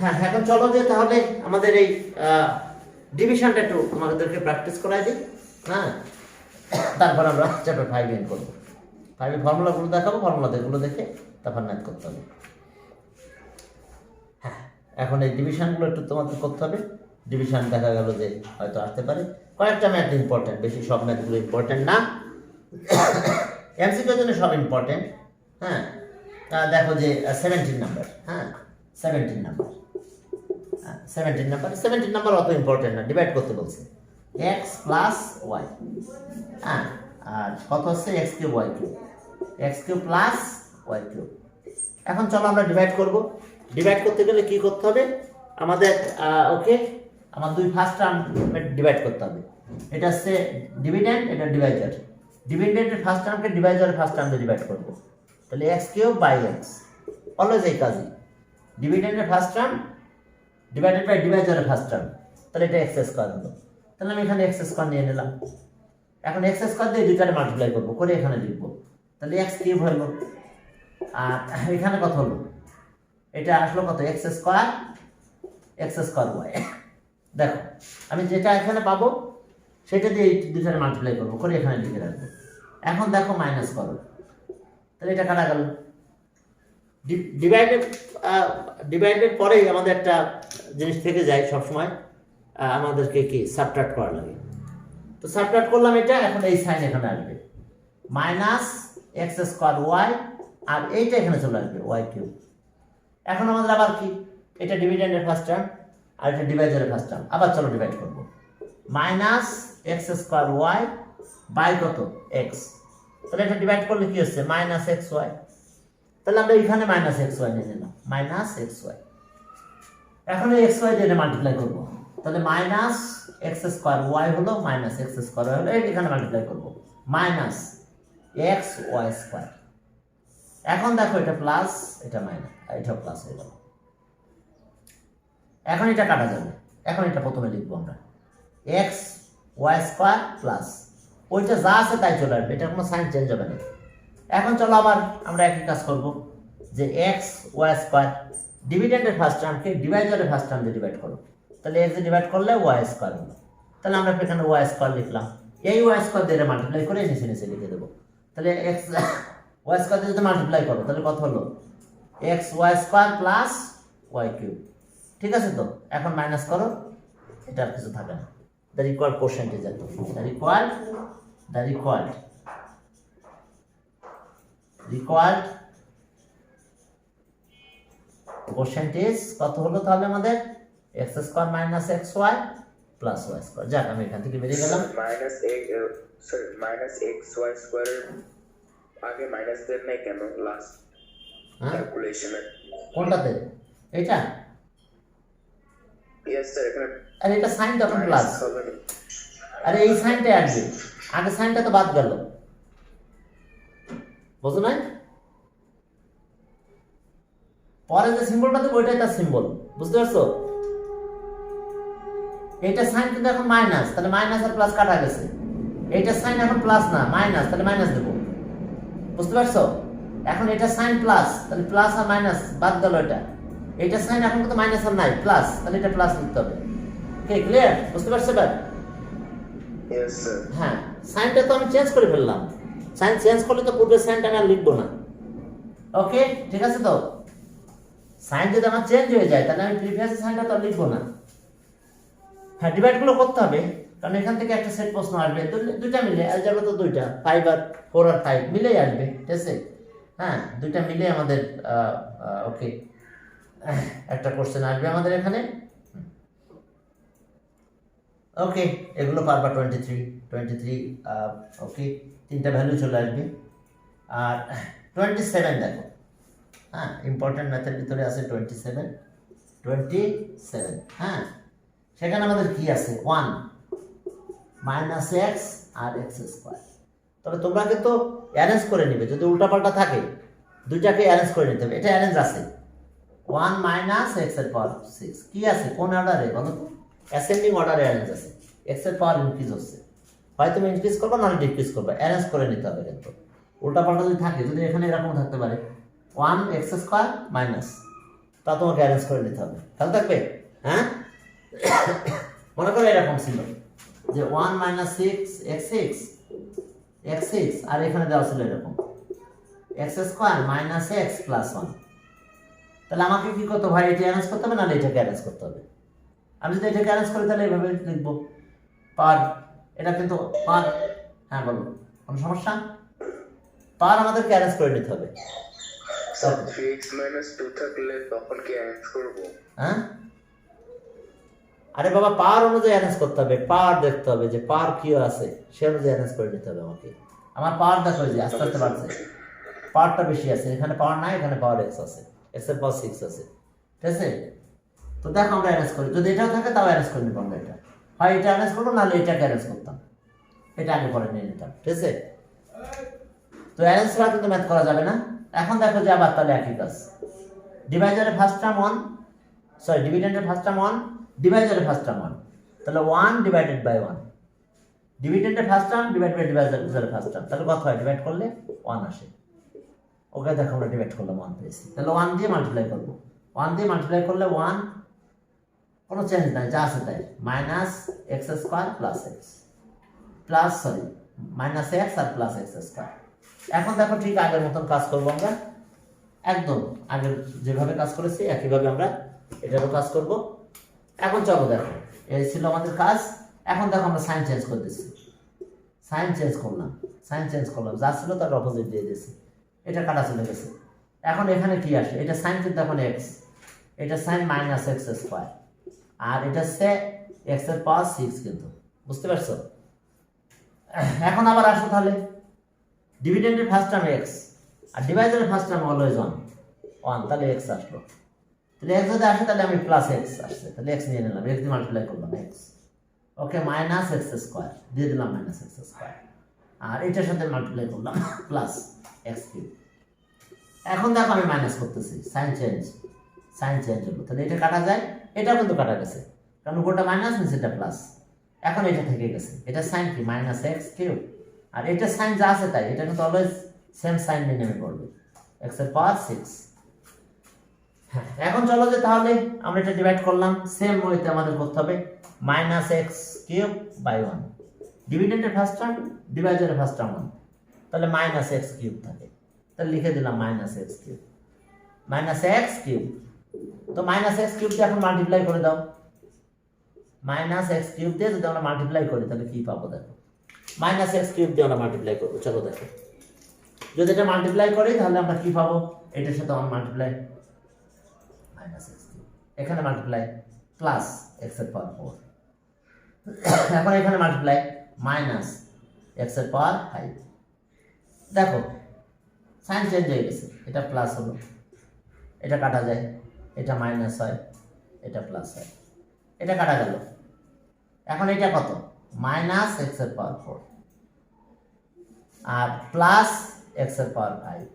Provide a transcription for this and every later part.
হ্যাঁ, এখন চলো যে তাহলে আমাদের এই ডিভিশনটা একটু আমাদেরকে প্র্যাকটিস করাই দিই। হ্যাঁ, তারপর আমরা চ্যাপ্টার 5 এন্ড করবো। 5 ফর্মুলাগুলো দেখাবো, ফর্মুলাগুলো দেখে তারপর ম্যাথ করতে হবে। হ্যাঁ, এখন এই ডিভিশনগুলো একটু তোমাদের করতে হবে। ডিভিশন দেখা গেল যে হয়তো আসতে পারে, কয়েকটা ম্যাথ ইম্পর্টেন্ট, বেশি সব ম্যাথগুলো ইম্পর্টেন্ট না, এমসিকিউর জন্য সব ইম্পর্টেন্ট। হ্যাঁ, দেখো যে 17 নাম্বার, হ্যাঁ 17 নাম্বার, 17 নাম্বার অত ইম্পর্টেন্ট না, ডিভাইড করতে বলছে x প্লাস ওয়াই। হ্যাঁ, আর কত হচ্ছে x cube y cube, x cube plus y cube. এখন চলো আমরা ডিভাইড করব। ডিভাইড করতে গেলে কি করতে হবে আমাদের? ওকে, আমার দুই ফার্স্ট টার্ম ডিভাইড করতে হবে। এটা হচ্ছে ডিভিডেন্ড, এটা ডিভাইজার। ডিভিডেন্ডের ফার্স্ট টার্মকে ডিভাইজারের ফার্স্ট টার্মে ডিভাইড করব। তাহলে x cube by x, always এই কাজই। ডিভিডেন্ডের ফার্স্ট টার্ম ডিভাইডেড বাই ডিভাইজারের ফার্স্ট টার্ম, তাহলে এটা এক্স স্কোয়ার হলো। তাহলে আমি এখানে এক্স স্কোয়ার নিয়ে নিলাম। এখন এক্স স্কোয়ার দিয়ে দুইটারে মাল্টিপ্লাই করবো, করে এখানে লিখবো। তাহলে এক্স কিউব হলো। আর এখানে কত হলো? এটা আসলো কত? X square y. দেখো আমি যেটা এখানে পাবো সেটা দিয়ে এই দুইটারে মাল্টিপ্লাই করবো, করে এখানে লিখে রাখবো। এখন দেখো মাইনাস করো, তাহলে এটা কাটা গেল। ডিভাইডেড পরেই আমাদের একটা জিনিস থেকে যায় সবসময়, আমাদেরকে কি সাবট্রাক্ট করা লাগে। তো সাবট্রাক্ট করলাম এটা, এখন এই সাইন এখানে আসবে, মাইনাস এক্স স্কোয়ার ওয়াই, আর এইটা এখানে চলে আসবে ওয়াই কিউব। এখন আমাদের আবার কি, এটা ডিভিডেন্ডের ফার্স্ট টার্ম আর এটা ডিভাইজারের ফার্স্ট টার্ম, আবার চলো ডিভাইড করবো। Minus x square y by কত? এক্স। তাহলে এটা ডিভাইড করলে কি হচ্ছে? Minus x y. তাহলে আমরা এখানে মাইনাস এক্স ওয়াই নিয়ে নিলাম, মাইনাস এক্স ওয়াই। এখন এই এক্স ওয়াই দিয়ে মাল্টিপ্লাই করবো, তাহলে মাইনাস এক্স স্কোয়ার ওয়াই হলো, মাইনাস এক্স স্কোয়ার ওয়াই হলো, এখানে মাল্টিপ্লাই করবো, মাইনাস এক্স ওয়াই স্কোয়ার। এখন দেখো এটা প্লাস, এটা মাইনাস, এটা প্লাস হয়ে গেল। এখন এটা কাটা যাবে, এখন এটা প্রথমে লিখবো আমরা, এক্স ওয়াই স্কোয়ার প্লাস ওইটা যা আছে তাই চলে আসবে, এটা কোনো সাইন চেঞ্জ হবে না। এখন চলো আবার আমরা একই কাজ করব, যে এক্স ওয়াই স্কোয়ার ডিভিডেন্ডের ফার্স্ট টার্মকে ডিভাইজারের ফার্স্ট টার্ম দিয়ে ডিভাইড করো। তাহলে এক্স দিয়ে ডিভাইড করলে ওয়াই স্কোয়ার হলো। তাহলে আমরা এখানে ওয়াই স্কোয়ার লিখলাম, এই ওয়াই স্কোয়ার দিয়ে মাল্টিপ্লাই করে নিচে নিচে লিখে দেবো। তাহলে এক্স ওয়াই স্কোয়ার দিয়ে যদি মাল্টিপ্লাই করো তাহলে কত হলো? X y square plus y cube. ঠিক আছে তো? এখন মাইনাস করো, এটা আর কিছু থাকে না। The required percentage, the required percentage কত হলো তাহলে আমাদের? X square minus x y plus y square. যাক, আমি এখান থেকে বেরিয়ে গেলাম। মাইনাস এক্স ওয়াই স্কোয়ার আগে মাইনাস দেন নাই কেন লাস্ট ক্যালকুলেশনে? কোনটাতে? এটা? ইয়েস স্যার, এখানে আরে এটা সাইন তখন প্লাস, আরে এই সাইনটা আসবে, আগে সাইনটা তো বাদ গেল, বুঝো না? পরে যে সিম্বলটা দেবো ওইটাই তার সিম্বল, বুঝতে পারছো? এইটা সাইন কিন্তু এখন মাইনাস, তাহলে মাইনাস আর প্লাস কাটা গেছে। এইটা সাইন এখন প্লাস না মাইনাস, তাহলে মাইনাস দেবো, বুঝতে পারছো? এখন এটা সাইন প্লাস, তাহলে প্লাস আর মাইনাস বাদ গেল। এটা সাইন এখন কিন্তু মাইনাস আর নাই, প্লাস, তাহলে এটা প্লাস লিখতে হবে। ওকে, ক্লিয়ার? বুঝতে পারছো এবার? Yes sir. হ্যাঁ, সাইনটা তো আমি চেঞ্জ করে ফেললাম, সাইন চেঞ্জ করলে তো পূর্বের সাইনটা আমি আর লিখবো না। ওকে, ঠিক আছে তো? সাইন যদি আমার চেঞ্জ হয়ে যায় তাহলে আমি প্রিভিয়াস সাইনটা তো লিখবো না। হ্যাঁ, ডিভাইডগুলো করতে হবে, কারণ এখান থেকে একটা সেট প্রশ্ন আসবে, দুইটা মিলে অ্যালজেব্রা তো দুইটা, 5 আর 4 আর 5 মিলেই আসবে, ঠিক আছে? হ্যাঁ, দুইটা মিলে আমাদের ওকে একটা কোশ্চেন আসবে আমাদের এখানে। ওকে, এগুলো পারবা 23 ওকে, তিনটা ভ্যালু চলে আসবে। আর 27 দেখো, হ্যাঁ ইম্পর্টেন্ট ম্যাথের ভিতরে আছে 27। হ্যাঁ, সেখানে আমাদের কি আছে? 1 মাইনাস এক্স আর এক্স স্কোয়ার। তবে তোমরা কিন্তু অ্যারেঞ্জ করে নিবে, যদি উল্টাপাল্টা থাকে দুইটাকে অ্যারেঞ্জ করে নিতে হবে। এটা অ্যারেঞ্জ আছে, 1 মাইনাস এক্স এর পাওয়ার 6 কি আছে কোন অর্ডারে বলো তো? অ্যাসেন্ডিং অর্ডারে অ্যারেঞ্জ আছে, এক্স এর পাওয়ার ইনক্রিজ হচ্ছে, হয় তুমি ইনক্রিজ করবে না ডিক্রিজ করবে, অ্যারেঞ্জ করে নিতে হবে। কিন্তু উল্টাপাল্টা যদি থাকে, যদি এখানে এরকম থাকতে পারে ওয়ান এক্স স্কোয়ার মাইনাস, তা তোমাকে অ্যারেঞ্জ করে নিতে হবে, খেয়াল থাকবে। হ্যাঁ, মনে করো এরকম ছিল যে one minus six x six x six, আর এখানে দেওয়া ছিল এরকম x square minus x plus one. তাহলে আমাকে কি করতে ভাই, এটা অ্যারেঞ্জ করতে হবে, নাহলে এটাকে অ্যারেঞ্জ করতে হবে। আমি যদি এটাকে অ্যারেঞ্জ করি তাহলে এইভাবে লিখবো পার, এটা কিন্তু পার। হ্যাঁ বলো, কোনো সমস্যা? পার আমাদেরকে অ্যারেঞ্জ করে নিতে হবে। স্যার 3x - 2 থাকলে তখন কি অ্যারেঞ্জ করব? হ্যাঁ, আরে বাবা পার অনুযায়ী অ্যারেঞ্জ করতে হবে, পার দেখতে হবে যে পার কি আছে, সে অনুযায়ী অ্যারেঞ্জ করে নিতে হবে আমাকে। আমার পাওয়ার দেখো যে আস্তে আস্তে বাড়ছে, পাওয়ারটা বেশি আছে, এখানে পাওয়ার নাই, এখানে পাওয়ার এক্স আছে, এক্স এর পাওয়ার 6 আছে, ঠিক আছে? তো দেখো আমরা অ্যারেঞ্জ করি, যদি এটাও থাকে তাও অ্যারেঞ্জ করে নিব আমরা। এটা হয় এটা অ্যারেঞ্জ করবো, নাহলে এটাকে অ্যারেঞ্জ করতাম, এটা আগে পরে নিয়ে নিতাম, ঠিক আছে? তো অ্যারেঞ্জ ছাড়া কিন্তু ম্যাথ করা যাবে না। এখন দেখো যে আবার তাহলে একই কাজ, ডিভাইজারের ফার্স্ট টার্ম 1, সরি ডিভিডেন্ডের ফার্স্ট টার্ম 1, ডিভাইজারের ফার্স্ট টার্ম 1, তাহলে 1 ডিভাইডেড বাই 1, ডিভিডেন্ডের ফার্স্ট টার্ম ডিভাইড বাই ডিভাইজারের ফার্স্ট টার্ম, তাহলে কত হয়, ডিভাইড করলে 1 আসে। ওকে দেখো আমরা ডিভাইড করলাম 1 পেয়েছি, তাহলে 1 দিয়ে মাল্টিপ্লাই করবো, 1 দিয়ে মাল্টিপ্লাই করলে 1, কোনো চেঞ্জ নাই, যা আছে তাই, minus x square plus x plus sorry minus x আর প্লাস এক্স স্কোয়ার। এখন দেখো ঠিক আগের মতন কাজ করবো আমরা, একদম আগের যেভাবে কাজ করেছি একইভাবে আমরা এটারও কাজ করব। এখন চলো দেখো, এই ছিল আমাদের কাজ। এখন দেখো আমরা সাইন চেঞ্জ করে দিচ্ছি, সাইন চেঞ্জ করলাম, সাইন চেঞ্জ করলাম, যা ছিল তার অপোজিট দিয়ে দিয়েছি, এটা কাটা চলে গেছে। এখন এখানে কি আসে, এটা সাইন কিন্তু এখন এক্স, এটা সাইন মাইনাস এক্স স্কোয়ার, আর এটা সে এক্স এর পাওয়ার 6 কিন্তু, বুঝতে পারছো? এখন আবার আসো তাহলে, ডিভিডেন্ডের ফার্স্ট টার্ম এক্স আর ডিভাইজারের ফার্স্ট টার্ম অলওয়েজ 1, তাহলে এক্স আসলো, তাহলে এক্স যদি আসে তাহলে আমি প্লাস এক্স আসছে, তাহলে এক্স নিয়ে নিলাম, এক্স দিয়ে মাল্টিপ্লাই করলাম এক্স, ওকে মাইনাস এক্স স্কোয়ার দিয়ে দিলাম মাইনাস এক্স স্কোয়ার, আর এটার সাথে মাল্টিপ্লাই করলাম প্লাস এক্স কিউব। এখন দেখো আমি মাইনাস করতেছি, সাইন চেঞ্জ হলো, তাহলে এটা কাটা যায়, এটাও কিন্তু কাটা গেছে, কারণ গোটা মাইনাস নিচে এটা প্লাস, এখন এটা থেকে গেছে, এটা সাইন কি মাইনাস এক্স কিউব, আর এটা সাইন যা আছে তাই, এটা কিন্তু অলওয়েজ সেম সাইন নিয়ে নেমে পড়বে, এক্স এর পাওয়ার 6। হ্যাঁ, এখন চলো যে তাহলে আমরা এটা ডিভাইড করলাম, সেম ওয়েতে আমাদের করতে হবে মাইনাস এক্স কিউব বাই 1, ডিভিডেন্ডের ফার্স্ট টার্ম ডিভাইজারের ফার্স্ট টার্ম 1, তাহলে মাইনাস এক্স কিউব থাকে, তাহলে লিখে দিলাম minus x cube, minus x cube. তো মাইনাস এক্স কিউব দিয়ে এখন মাল্টিপ্লাই করে দাও, মাইনাস এক্স কিউব দিয়ে যদি আমরা মাল্টিপ্লাই করি তাহলে কি পাবো দেখো, মাইনাস এক্স কিউব দিয়ে আমরা মাল্টিপ্লাই করবো, চলো দেখো, যদি এটা মাল্টিপ্লাই করি তাহলে আমরা কি পাবো, এটার সাথে আমরা মাল্টিপ্লাই মাইনাস এক্স কিউব, এখানে মাল্টিপ্লাই প্লাস এক্স এর পাওয়ার 4, এখন এখানে মাল্টিপ্লাই মাইনাস এক্স এর পাওয়ার 5। দেখো সাইন চেঞ্জ হয়ে গেছে, এটা প্লাস হলো, এটা কাটা যায়, এটা মাইনাস হয়, এটা প্লাস হয়, এটা কাটা গেল। এখন এটা কত, মাইনাস এক্স এর পাওয়ার 4 আর প্লাস এক্স এর পাওয়ার 5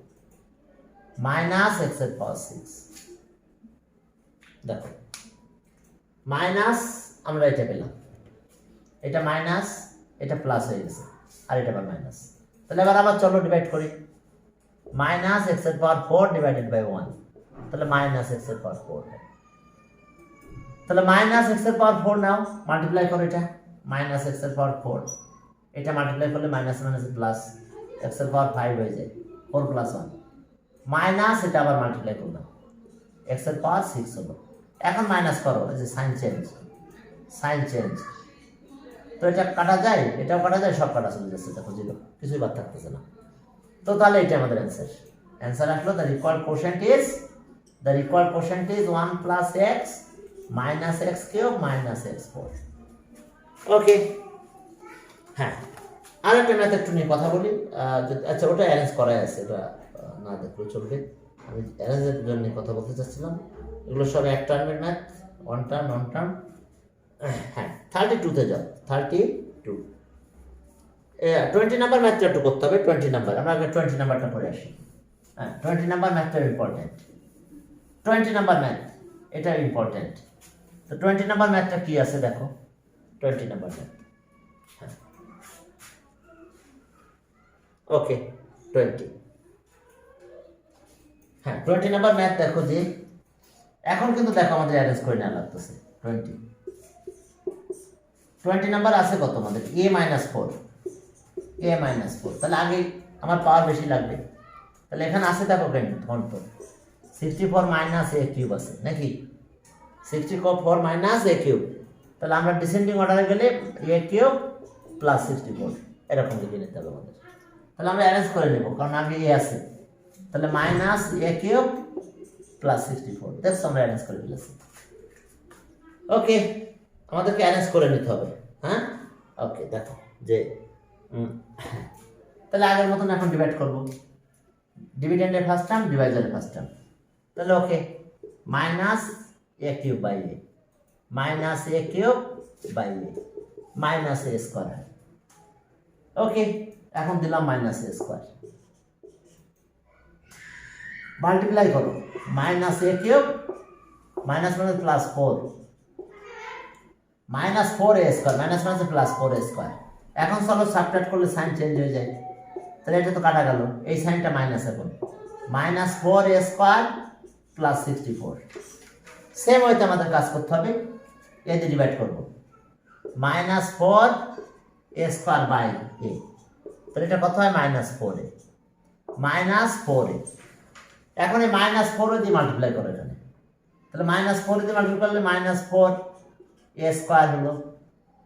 মাইনাস এক্স এর পাওয়ার 6। দেখো মাইনাস, আমরা এটা পেলাম, এটা মাইনাস, এটা প্লাস হয়ে গেছে, আর এটা আবার মাইনাস, তাহলে এবার আবার চলো ডিভাইড করি, মাইনাস এক্স এর পাওয়ার 4 ডিভাইডেড বাই 1, তাহলে মাইনাস এক্স এর পাওয়ার 4, তাহলে মাইনাস এক্স এর পাওয়ার 4 নাও মাল্টিপ্লাই করো, এটা মাইনাস এক্স এর পাওয়ার 4, এটা মাল্টিপ্লাই করলে মাইনাস মাইনাস প্লাস এক্স এর পাওয়ার 5 হয়ে যায়, 4 প্লাস 1 মাইনাস, এটা আবার মাল্টিপ্লাই করলাম, এক্স এর পাওয়ার 6 হলো। এখন মাইনাস করো, এই যে সাইন চেঞ্জ, তো এটা কাটা যায়, এটাও কাটা যায়, সব কাটা চলে যাচ্ছে, দেখো জিরো, কিছুই বাদ থাকতেছে না। তো তাহলে এটা আমাদের অ্যান্সার আসলো, the required quotient is 1 plus x minus x cube minus x 4। ওকে, হ্যাঁ আর একটা ম্যাথ একটু নিয়ে কথা বলি, আচ্ছা ওটা অ্যারেঞ্জ করাই আছে, ওটা না দেখলে চলবে, আমি অ্যারেঞ্জের জন্য কথা বলতে চাচ্ছিলাম, এগুলো সব এক টার্মের ম্যাথ, ওয়ান টার্ম। হ্যাঁ 32তে যাও, 32 20 নাম্বার ম্যাথটা একটু করতে হবে, 20 নাম্বার, আমরা আগে 20 নাম্বারটা করে আসি। হ্যাঁ 20 নাম্বার ম্যাথটা ইম্পর্টেন্ট, 20 নাম্বার ম্যাথ এটা ইম্পর্টেন্ট। তো 20 নাম্বার ম্যাথটা কি আছে দেখো, 20 নাম্বার ম্যাথ, হ্যাঁ ওকে 20, হ্যাঁ 20 নাম্বার ম্যাথ দেখো যে এখন কিন্তু দেখো আমাদের অ্যারেঞ্জ করে নেওয়া লাগতেছে 20 নাম্বার আছে কত আমাদের a - 4 তাহলে আগে আমার পাওয়ার বেশি লাগবে তাহলে এখানে আছে দেখো কেন 64 মাইনাস a কিউব আছে নাকি 64 মাইনাস a কিউব তাহলে আমরা ডিসেন্ডিং অর্ডারে গেলে a কিউব প্লাস 64 এরকম লিখে নিতে হবে আমাদের তাহলে আমরা অ্যারেঞ্জ করে নেব কারণ আগে a আছে তাহলে মাইনাস a কিউব প্লাস 64 দেখো আমরা অ্যারেঞ্জ করে ফেলেছি ওকে আমাদেরকে অ্যারেঞ্জ করে নিতে হবে হ্যাঁ ওকে দেখো যে তাহলে আগের মতন এখন ডিভাইড করব ডিভিডেন্ডের ফার্স্ট টার্ম ডিভাইজারের ফার্স্ট টার্ম তাহলে okay minus a cube by a minus a cube by a minus a square okay এখন দিলাম মাইনাস a স্কয়ার মাল্টিপ্লাই করো minus a cube minus minus plus 4 minus 4a square minus minus plus 4a square এখন চলো subtract করলে sign change হয়ে যায় তাহলে এটা তো কাটা গেল এই সাইনটা মাইনাস এখন minus 4a square plus 64 same ওইতে আমাদের কাজ করতে হবে এ দিয়ে ডিভাইড করবো minus 4a square by a তাহলে এটা কত হয় মাইনাস 4a এখন এই মাইনাস 4 দিয়ে মাল্টিপ্লাই করো এখানে তাহলে মাইনাস 4 দিয়ে মাল্টিপ্লাই করলে মাইনাস 4a স্কয়ার হলো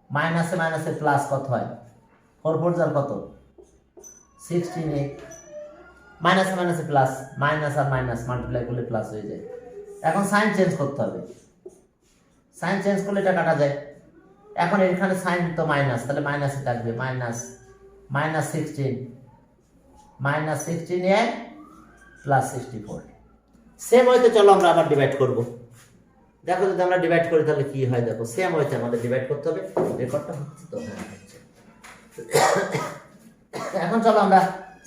মাইনাসে মাইনাসে প্লাস কত হয় 4 4 যার কত 16a মাইনাসে মাইনাসে প্লাস মাইনাস আর মাইনাস মাল্টিপ্লাই করলে প্লাস হয়ে যায় এখন সাইন চেঞ্জ করতে হবে সাইন চেঞ্জ করলে এটা কাটা যায় এখন এখানে সাইন তো মাইনাস তাহলে মাইনাসে থাকবে মাইনাস 16a প্লাস 64 সেম হইতে চলো আমরা আবার ডিভাইড করব দেখো যদি আমরা ডিভাইড করি তাহলে কি হয় দেখো সেম হইতে আমাদের ডিভাইড করতে হবে রেকর্ডটা হচ্ছে তো হ্যাঁ হচ্ছে এখন চলো আমরা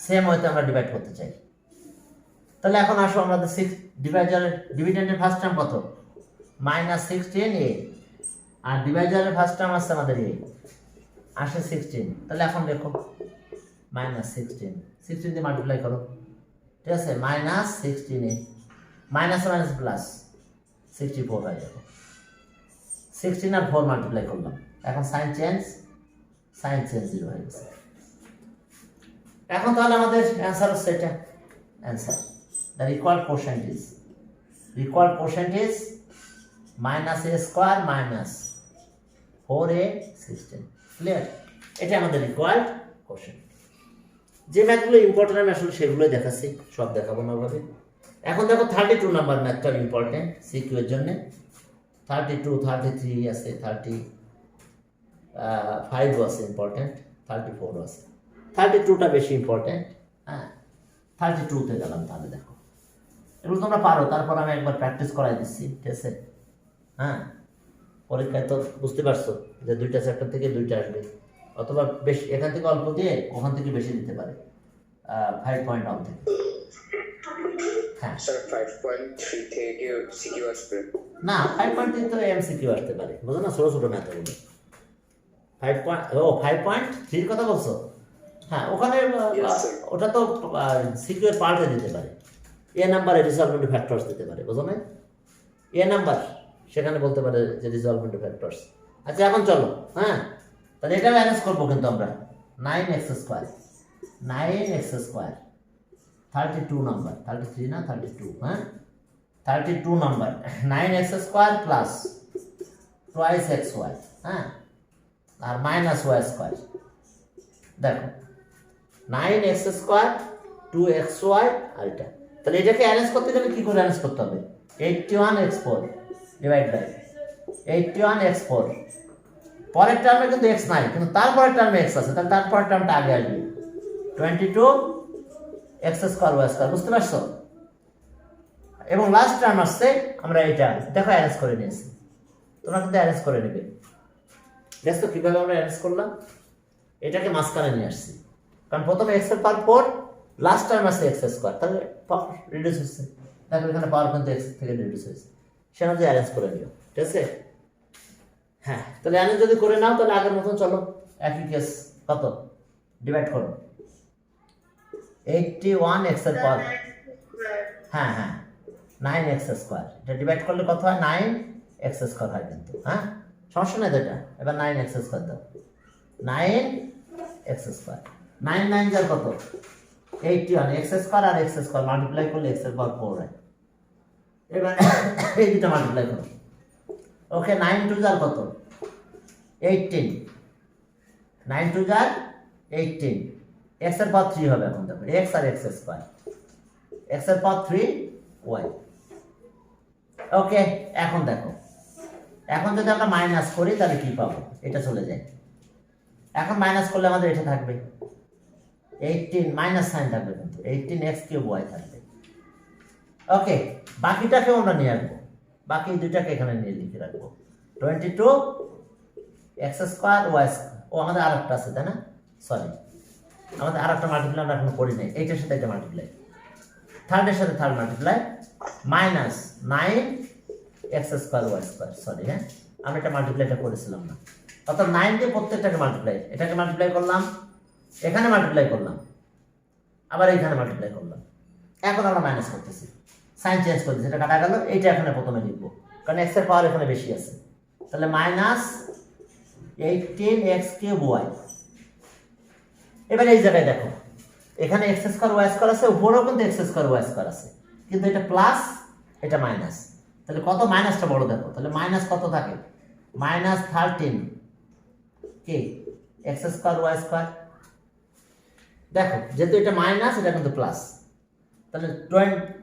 সেম হইতে আমরা ডিভাইড করতে চাই তাহলে এখন আসো আমাদের 6 ডিভিডেন্ডের ফার্স্ট টার্ম কত মাইনাস 16a আর ডিভাইজারের ফার্স্ট টার্ম আছে আমাদের a আসে 16 তাহলে এখন দেখো মাইনাস 16 দিয়ে মাল্টিপ্লাই করো ঠিক আছে minus 16a minus minus plus 64 হয়ে যাবে 16 আর 4 মাল্টিপ্লাই করলাম এখন সাইন চেঞ্জ 0 হয়ে গেছে এখন তাহলে আমাদের অ্যান্সার হচ্ছে এটা answer the required question is minus a square minus 4a 16 clear এটা আমাদের রিকোয়ার্ড কোশ্চেন যে ম্যাথগুলো ইম্পর্টেন্ট আমি আসলে সেগুলোই দেখাচ্ছি সব দেখাবো না ভাবে এখন দেখো 32 নাম্বার ম্যাথটা ইম্পর্টেন্ট সিকিউ এর জন্য 32 33 আছে 35 আছে ইম্পর্টেন্ট 34 আছে 32টা বেশি ইম্পর্টেন্ট হ্যাঁ 32 তে গেলাম তাহলে দেখো এগুলো তোমরা পারো তারপর আমি একবার প্র্যাকটিস করাই দিচ্ছি ঠিক আছে হ্যাঁ পরীক্ষায় তো বুঝতে পারছো যে দুইটা চ্যাপ্টার থেকে দুইটা আসবে অথবা বেশি এখান থেকে অল্প দিয়ে ওখান থেকে বেশি দিতে পারে 5.1 থেকে হ্যাঁ স্যার 5.3 থেকে সিকিউ আসবে না 5.3 তো এমসিকিউ আসতে পারে বুঝো না ছোট ছোট ম্যাথ গুলো 5.3 এর কথা বলছো হ্যাঁ ওখানে ওটা তো সিকিউ এর পার্টে দিতে পারে এ নাম্বারে রিজলভেন্ট ফ্যাক্টরস দিতে পারে বুঝো না এ নাম্বার সেখানে বলতে পারে যে রিজলভেন্ট ফ্যাক্টরস আচ্ছা এখন চলো হ্যাঁ তাহলে এটা ম্যানেজ করবো কিন্তু আমরা 9x স্কয়ার 32 নাম্বার 33 না 32 হ্যাঁ 32 number 9x square plus twice xy হ্যাঁ আর মাইনাস y স্কয়ার দেখো 9x স্কয়ার 2xy আর এটা তাহলে এটাকে অ্যারেঞ্জ করতে গেলে কি করে অ্যারেঞ্জ করতে হবে 81x4 ডিভাইড বাই 81x4 পরের টার্মে কিন্তু x নাই কিন্তু তারপরের টার্মে x আছে তাহলে তারপরের টার্মটা আগে আসবে 22x স্কয়ার y স্কয়ার বুঝতে পারছো এবং লাস্ট টার্ম আসছে আমরা এটা দেখো অ্যারেঞ্জ করে নিয়েছি তোমরা কিন্তু অ্যারেঞ্জ করে নেবে দেখো কিভাবে আমরা অ্যারেঞ্জ করলাম এটাকে মাঝখানে নিয়ে আসছি কারণ প্রথমে x এর পাওয়ার 4 লাস্ট টার্ম আছে x স্কয়ার তাহলে রিডিউস হচ্ছে দেখো এখানে পাওয়ার কিন্তু x থেকে রিডিউস হয়েছে সেটা যে অ্যারেঞ্জ করে নিও ঠিক আছে হ্যাঁ তাহলে অ্যারেঞ্জ যদি করে নাও তাহলে আগের মতন চলো একই কেস কত ডিভাইড করো 81x এর পাওয়ার হ্যাঁ হ্যাঁ 9x², এটা ডিভাইড করলে কত হয়? 9x² হয় কিন্তু, হ্যাঁ সমস্যা নেই তো এটা। এবার 9x² দাও, 9x², 9 9 যার কত? 81, x² আর x² মাল্টিপ্লাই করলে x⁴ হয়। এবার এই দুটো মাল্টিপ্লাই করো, ওকে 9 2 যার কত? 18, 9 2 যার 18, x⁴ 3 হবে। এখন দেখো x আর x², x⁴ 3 y। ওকে, এখন দেখো, এখন যদি আমরা মাইনাস করি তাহলে কি পাবো? এটা চলে যায়। এখন মাইনাস করলে আমাদের এটা থাকবে 18, মাইনাস সাইন থাকবে কিন্তু 18x³ y থাকবে। ওকে, বাকিটাকেও আমরা নিয়ে আসবো, বাকি দুইটাকে এখানে নিয়ে লিখে রাখবো 22x² y²। ও আমাদের আরেকটা আছে তাই না? সরি, আমাদের আরেকটা মাল্টিপ্লাই আমরা এখন করি নাই, এইটার সাথে এটা মাল্টিপ্লাই, থার্ডের সাথে third multiply, minus 9x² y²। Sorry, হ্যাঁ আমরা এটা মাল্টিপ্লাইটা করেছিলাম না, অর্থাৎ 9 দিয়ে প্রত্যেকটাকে মাল্টিপ্লাই, এটাকে মাল্টিপ্লাই করলাম, এখানে মাল্টিপ্লাই করলাম, আবার এইখানে মাল্টিপ্লাই করলাম। এখন আমরা মাইনাস করতেছি, সাইন চেঞ্জ করতেছি, এটা কাটা গেল, এইটা এখানে প্রথমে লিখবো কারণ x এর পাওয়ার এখানে বেশি আছে। তাহলে মাইনাস 18x³ y। এবার এই জায়গায় দেখো, এখানে x² y² আছে, উপরেও কিন্তু x² y² আছে, কিন্তু এটা প্লাস এটা মাইনাস, তাহলে কত? মাইনাসটা বড় দেখো, তাহলে মাইনাস কত থাকে? মাইনাস 13 কি x² y²। দেখো যেহেতু এটা মাইনাস, এটা কিন্তু প্লাস, তাহলে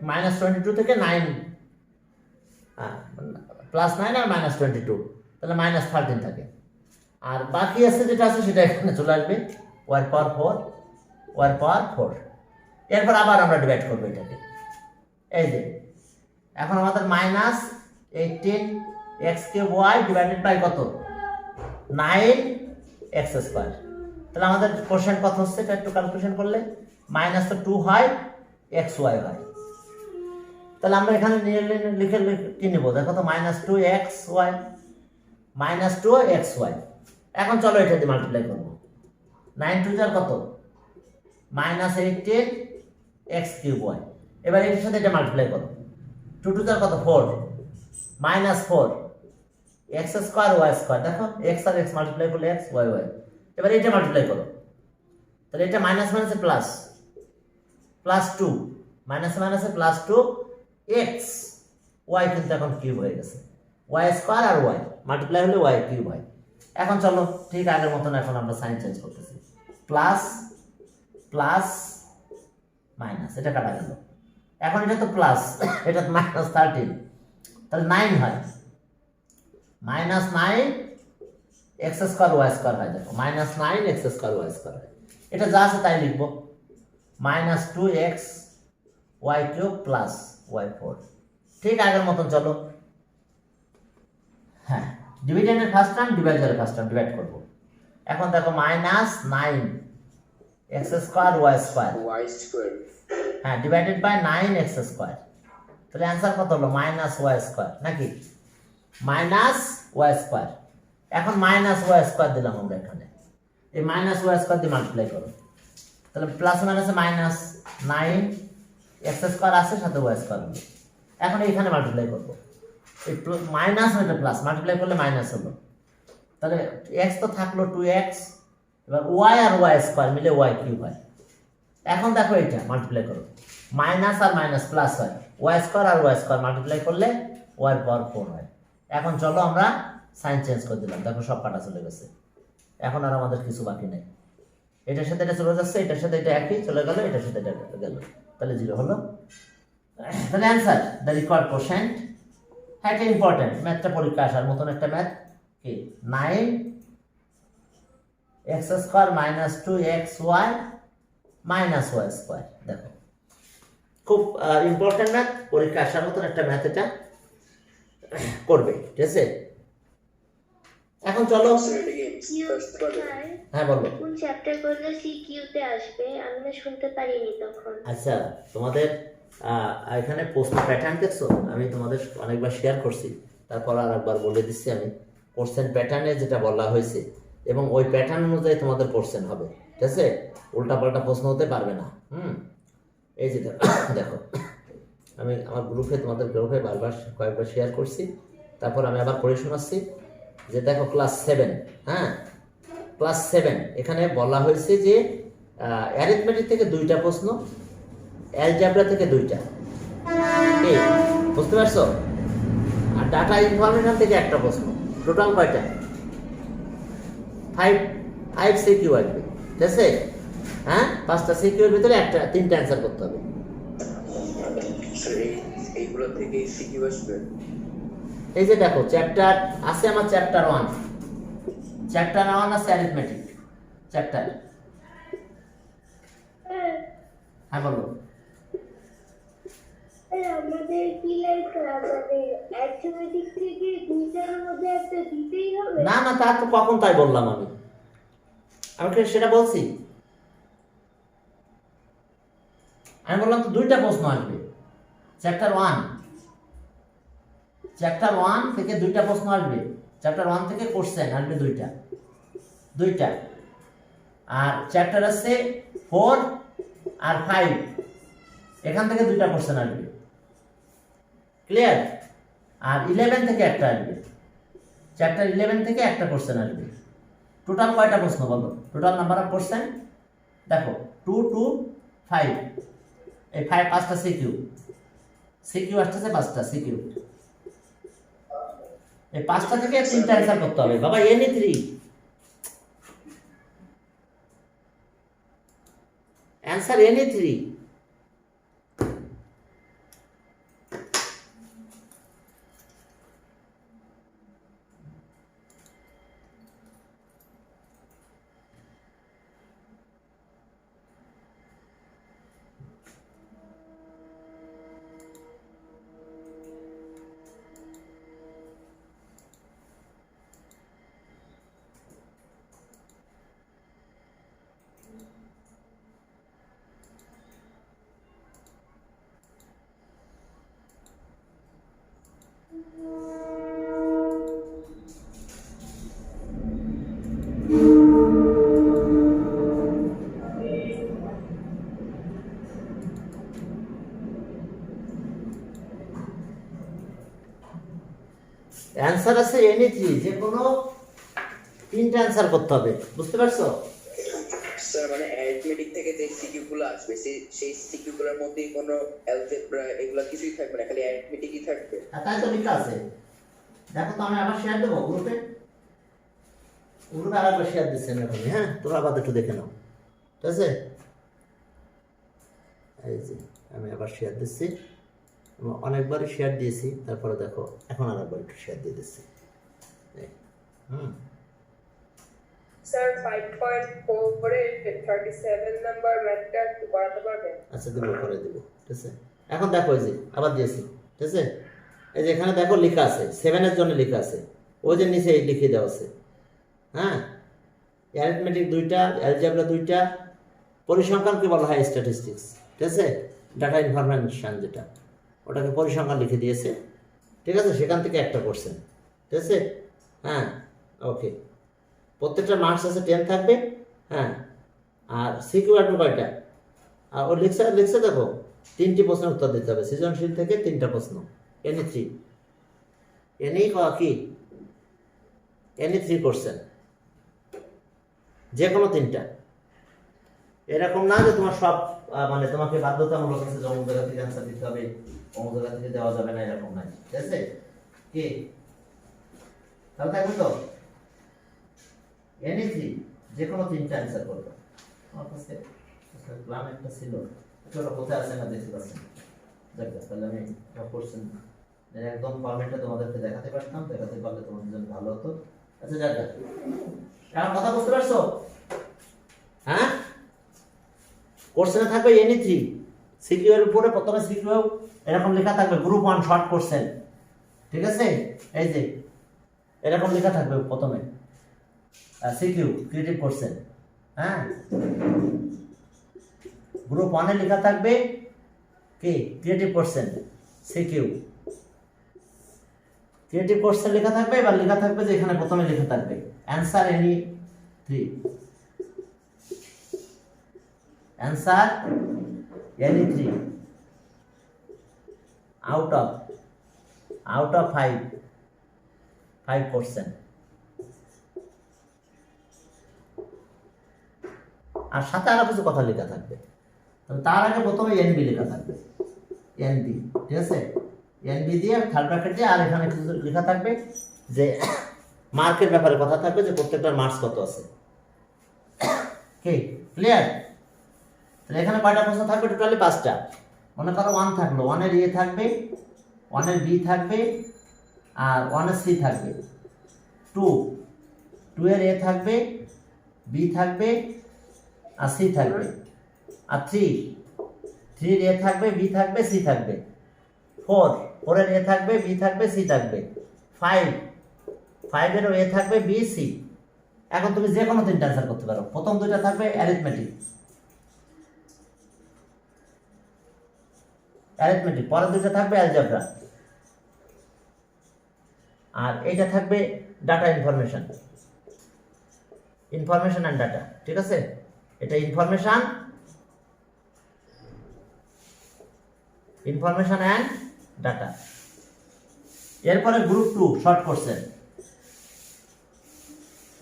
-22 থেকে 9 প্লাস 9 আর -22, তাহলে -13 থাকে। আর বাকি আছে যেটা আছে সেটা এখানে চলে আসবে y⁴, y⁴। এরপর আবার আমরা ডিভাইড করবো এটাকে, এই যে এখন আমাদের -18x³ y ডিভাইডেড বাই কত? 9x²। তাহলে আমাদের কোশ্চেন কত হচ্ছে? এটা একটু ক্যালকুলেশন করলে মাইনাস তো 2 হয়, xy হয়। তাহলে আমরা এখানে লিখে কি নিব? দেখো তো -2xy, -2xy। এখন চলো এটা দিয়ে মাল্টিপ্লাই করবো, 9 2 যার কত? -18x³ y। এবার এটার সাথে এটা মাল্টিপ্লাই করো, 2 2 যার কত? 4, -4 x² y²। দেখো x আর x মাল্টিপ্লাই করলে x, y y। এবার এটা মাল্টিপ্লাই করো, তাহলে এটা মাইনাস মাইনাসে প্লাস, +2, মাইনাসে মাইনাসে +2 x, y কিন্তু এখন কিউব হয়ে গেছে, y² আর y মাল্টিপ্লাই হলে y³ হয়। এখন চলো ঠিক আগের মতন এখন আমরা সাইন চেঞ্জ করতেছি, প্লাস প্লাস মাইনাস, এটা কাটা গেল। এখন এটা তো প্লাস, এটা -13, তাহলে 9 হয়, -9x² y² হয়। দেখো -9x² y² হয়, এটা যা আছে তাই লিখবো, -2x y³ প্লাস y⁴। ঠিক আগের মতন চলো, হ্যাঁ ডিভিডেন্ডের ফার্স্ট টার্ম, ডিভাইডারের ফার্স্ট টার্ম ডিভাইড করবো। এখন দেখো -9x² y², হ্যাঁ ডিভাইডেড বাই 9x², তাহলে অ্যান্সার কত হলো? -y² নাকি? -y²। এখন -y² দিলাম আমরা এখানে, এই -y² দিয়ে মাল্টিপ্লাই করো, তাহলে প্লাস মাইনাসে মাইনাস, 9x² আছে সাথে y² হলো। এখন এইখানে মাল্টিপ্লাই করবো, এই মাইনাস হইলে প্লাস, মাল্টিপ্লাই করলে মাইনাস হলো, তাহলে x তো থাকলো 2x, এবার y আর y² মিলে y³ হয়। এখন দেখো এটা মাল্টিপ্লাই করো, মাইনাস আর মাইনাস প্লাস হয়, y² আর y² মাল্টিপ্লাই করলে y⁴ হয়। এখন চলো আমরা সাইন চেঞ্জ করে দিলাম, দেখো সব কাটা চলে গেছে, এখন আর আমাদের কিছু বাকি নেই, এটার সাথে এটা চলে যাচ্ছে, এটার সাথে এটা একই চলে গেল, এটার সাথে এটা গেল, তাহলে 0 হলো। তাহলে অ্যান্সার দ্য রিকোয়ার্ড কোশ্চেন। হ্যাঁ এটা ইম্পর্টেন্ট, ম্যাথটা পরীক্ষা আসার মতন একটা ম্যাথ কি, 9x² - 2xy - y²। দেখো খুব ইম্পর্টেন্ট ম্যাথ, পরীক্ষা আসার মতন একটা ম্যাথ, এটা করবে, ঠিক আছে? এখন চলো, হ্যাঁ বলো। কোন চ্যাপ্টার করলে সিকিউ তে আসবে? আমি না শুনতে পারিনি তখন। আচ্ছা, তোমাদের এখানে প্রশ্ন প্যাটার্ন দেখছো, আমি তোমাদের অনেকবার শেয়ার করছি, তারপর আর একবার বলে দিচ্ছি আমি, কোশ্চেন প্যাটার্নে যেটা বলা হয়েছে এবং ওই প্যাটার্ন অনুযায়ী তোমাদের কোশ্চেন হবে, ঠিক আছে? উল্টাপাল্টা প্রশ্ন হতে পারবে না। এই যে দেখো আমি আমার গ্রুপে বারবার কয়েকবার শেয়ার করছি, তারপর আমি আবার পড়ে শোনাচ্ছি যে দেখো ক্লাস 7, হ্যাঁ ক্লাস 7 এখানে বলা হয়েছে যে অ্যারিথমেটিক থেকে 2টা প্রশ্ন, অ্যালজেব্রা থেকে 2টা, এই বুঝতে পারছো? আর ডাটা ইনফরমেশন থেকে একটা প্রশ্ন, টোটাল কয়টা? 5 সিকিউ আসবে, ঠিক আছে? হ্যাঁ 5টা সিকিউর ভিতরে 3টা অ্যান্সার করতে হবে। স্যার এইগুলো থেকে সিকিউ আসবে? এই যে দেখো চ্যাপ্টার আছে আমার, চ্যাপ্টার 1 আছে অ্যারিথমেটিক চ্যাপ্টার। হ্যাঁ বলো। আমাদের কি মানে অ্যারিথমেটিক থেকে 2টার মধ্যে একটা দিতেই হবে? না না, তা তো কখন তাই বললাম আমি সেটা বলছি? আমি বললাম তো 2টা প্রশ্ন আসবে, চ্যাপ্টার 1 থেকে 2টা প্রশ্ন আসবে, চ্যাপ্টার 1 থেকে কোশ্চেন আসবে 2টা, আর চ্যাপ্টার আছে 4 আর 5, এখান থেকে 2টা কোশ্চেন আসবে, ক্লিয়ার? আর 11 থেকে একটা আসবে, চ্যাপ্টার 11 থেকে একটা কোশ্চেন আসবে। টোটাল কয়টা প্রশ্ন বলো? টোটাল নাম্বার অফ কোশ্চেন দেখো 2 2 5, এই 5টা সিকিউ আসতেছে, 5টা সিকিউ। এই 5টা থেকে 3টা অ্যান্সার করতে হবে বাবা, এনি 3 অ্যান্সার, এনি 3। অ্যান্সার আছে এনি 3, যে কোনো 3টা অ্যান্সার করতে হবে, বুঝতে পারছো? স্যার মানে অ্যারিথমেটিক থেকে যে সিকিউ গুলো আসবে সেই সিকিউ গুলোর মধ্যে কোনো অ্যালজেব্রা এগুলা কিছুই থাকবে না, খালি অ্যারিথমেটিকই থাকবে? তাই তো লেখা আছে, দেখো তো। আমি আবার শেয়ার দেবো গ্রুপে আরেকবার শেয়ার দিচ্ছেন এখন, হ্যাঁ তোমরা আবার একটু দেখে নাও, ঠিক আছে? এই যে আমি আবার শেয়ার দিচ্ছি, অনেকবারই শেয়ার দিয়েছি, তারপরে দেখো এখন আরেকবার একটু শেয়ার দিয়ে দিচ্ছি। স্যার 5.4 এর 37 নাম্বার ম্যাথটা একটু করাতে পারবেন? আচ্ছা দেবো, করে দেবো, ঠিক আছে? এখন দেখো এই যে আবার দিয়েছি, ঠিক আছে? এই যে এখানে দেখো লেখা আছে 7 এর জন্য লেখা আছে, ওই যে নিচে লিখে দেওয়া আছে, হ্যাঁ অ্যারিথমেটিক 2টা, অ্যালজেব্রা 2টা, পরিসংখ্যানকে বলা হয় স্ট্যাটিস্টিক্স, ঠিক আছে? ডাটা ইনফরমেশন যেটা, ওটাকে পরিসংখ্যান লিখে দিয়েছে, ঠিক আছে? সেখান থেকে একটা কোশ্চেন, ঠিক আছে? হ্যাঁ ওকে, প্রত্যেকটা মার্কস আছে 10 থাকবে, হ্যাঁ। আর সিকিউ আসবে কয়টা? আর ও লিখছে দেখো 3টি প্রশ্নের উত্তর দিতে হবে, সৃজনশীল থেকে 3টা প্রশ্ন, এনি 3, এনি 3 কোশ্চেন, যে কোনো 3টা। এরকম না যে তোমার সব মানে তোমাকে বাধ্যতামূলক আছে যে অমুক জায়গা থেকে অ্যান্সার দিতে হবে, অমুক জায়গা থেকে দেওয়া যাবে না, এরকম নাই, ঠিক আছে? কি তাহলে থাকবে তো এনি 3, যে কোনো 3টা অ্যান্সার করবে। আমার কাছে প্ল্যান একটা ছিল, ওটা কোথায় আছে না দেখতে পাচ্ছেন, দেখো তাহলে আমি কোশ্চেন একদম ফরম্যাটটা তোমাদেরকে দেখাতে পারতাম, দেখাতে পারলে তোমাদের জন্য ভালো হতো। আচ্ছা যাক, এখন কথা বুঝতে পারছো? হ্যাঁ কোশ্চেনে থাকবে এনি 3, সিকিউ এর উপরে প্রথমে সিকিউ এরকম লেখা থাকবে গ্রুপ 1 শর্ট কোশ্চেন, ঠিক আছে? এই যে এরকম লেখা থাকবে প্রথমে সিকিউ ক্রিয়েটিভ কোশ্চেন, হ্যাঁ গ্রুপ 1 এ লেখা থাকবে কি creative question CQ, creative question লেখা থাকবে, এবার লেখা থাকবে যে এখানে প্রথমে লেখা থাকবে answer any 3, answer any 3, out of 5%। আর সাথে আরো কিছু কথা লেখা থাকবে, তবে তার আগে প্রথমে এনবি লেখা থাকবে, এনবি, ঠিক আছে? এনবি দিয়ে থার্ড ব্র্যাকেট দিয়ে, আর এখানে কিছু লেখা থাকবে যে মার্কের ব্যাপারে কথা থাকবে, যে প্রত্যেকটার মার্কস কত আছে। কি ক্লিয়ার? তাহলে এখানে কয়টা প্রশ্ন থাকবে? টোটালি 5টা। মনে করো 1 থাকলো, 1 এর এ থাকবে, 1 এর বি থাকবে, আর 1 এর সি থাকবে। 2 এর এ থাকবে, বি থাকবে, আর সি থাকবে। আর 3 এর এ থাকবে, বি থাকবে, সি থাকবে। 4 এর এ থাকবে, বি থাকবে, সি থাকবে। 5 এর এ থাকবে, বি, সি। এখন তুমি যে কোনো 3টা অ্যান্সার করতে পারো। প্রথম 2টা থাকবে অ্যারিথমেটিক, পরের 2টা থাকবে অ্যালজেব্রা, আর এইটা থাকবে ডাটা ইনফরমেশন অ্যান্ড ডাটা। ঠিক আছে? এটা ইনফরমেশন অ্যান্ড ডাটা। এরপরে group 2 short question.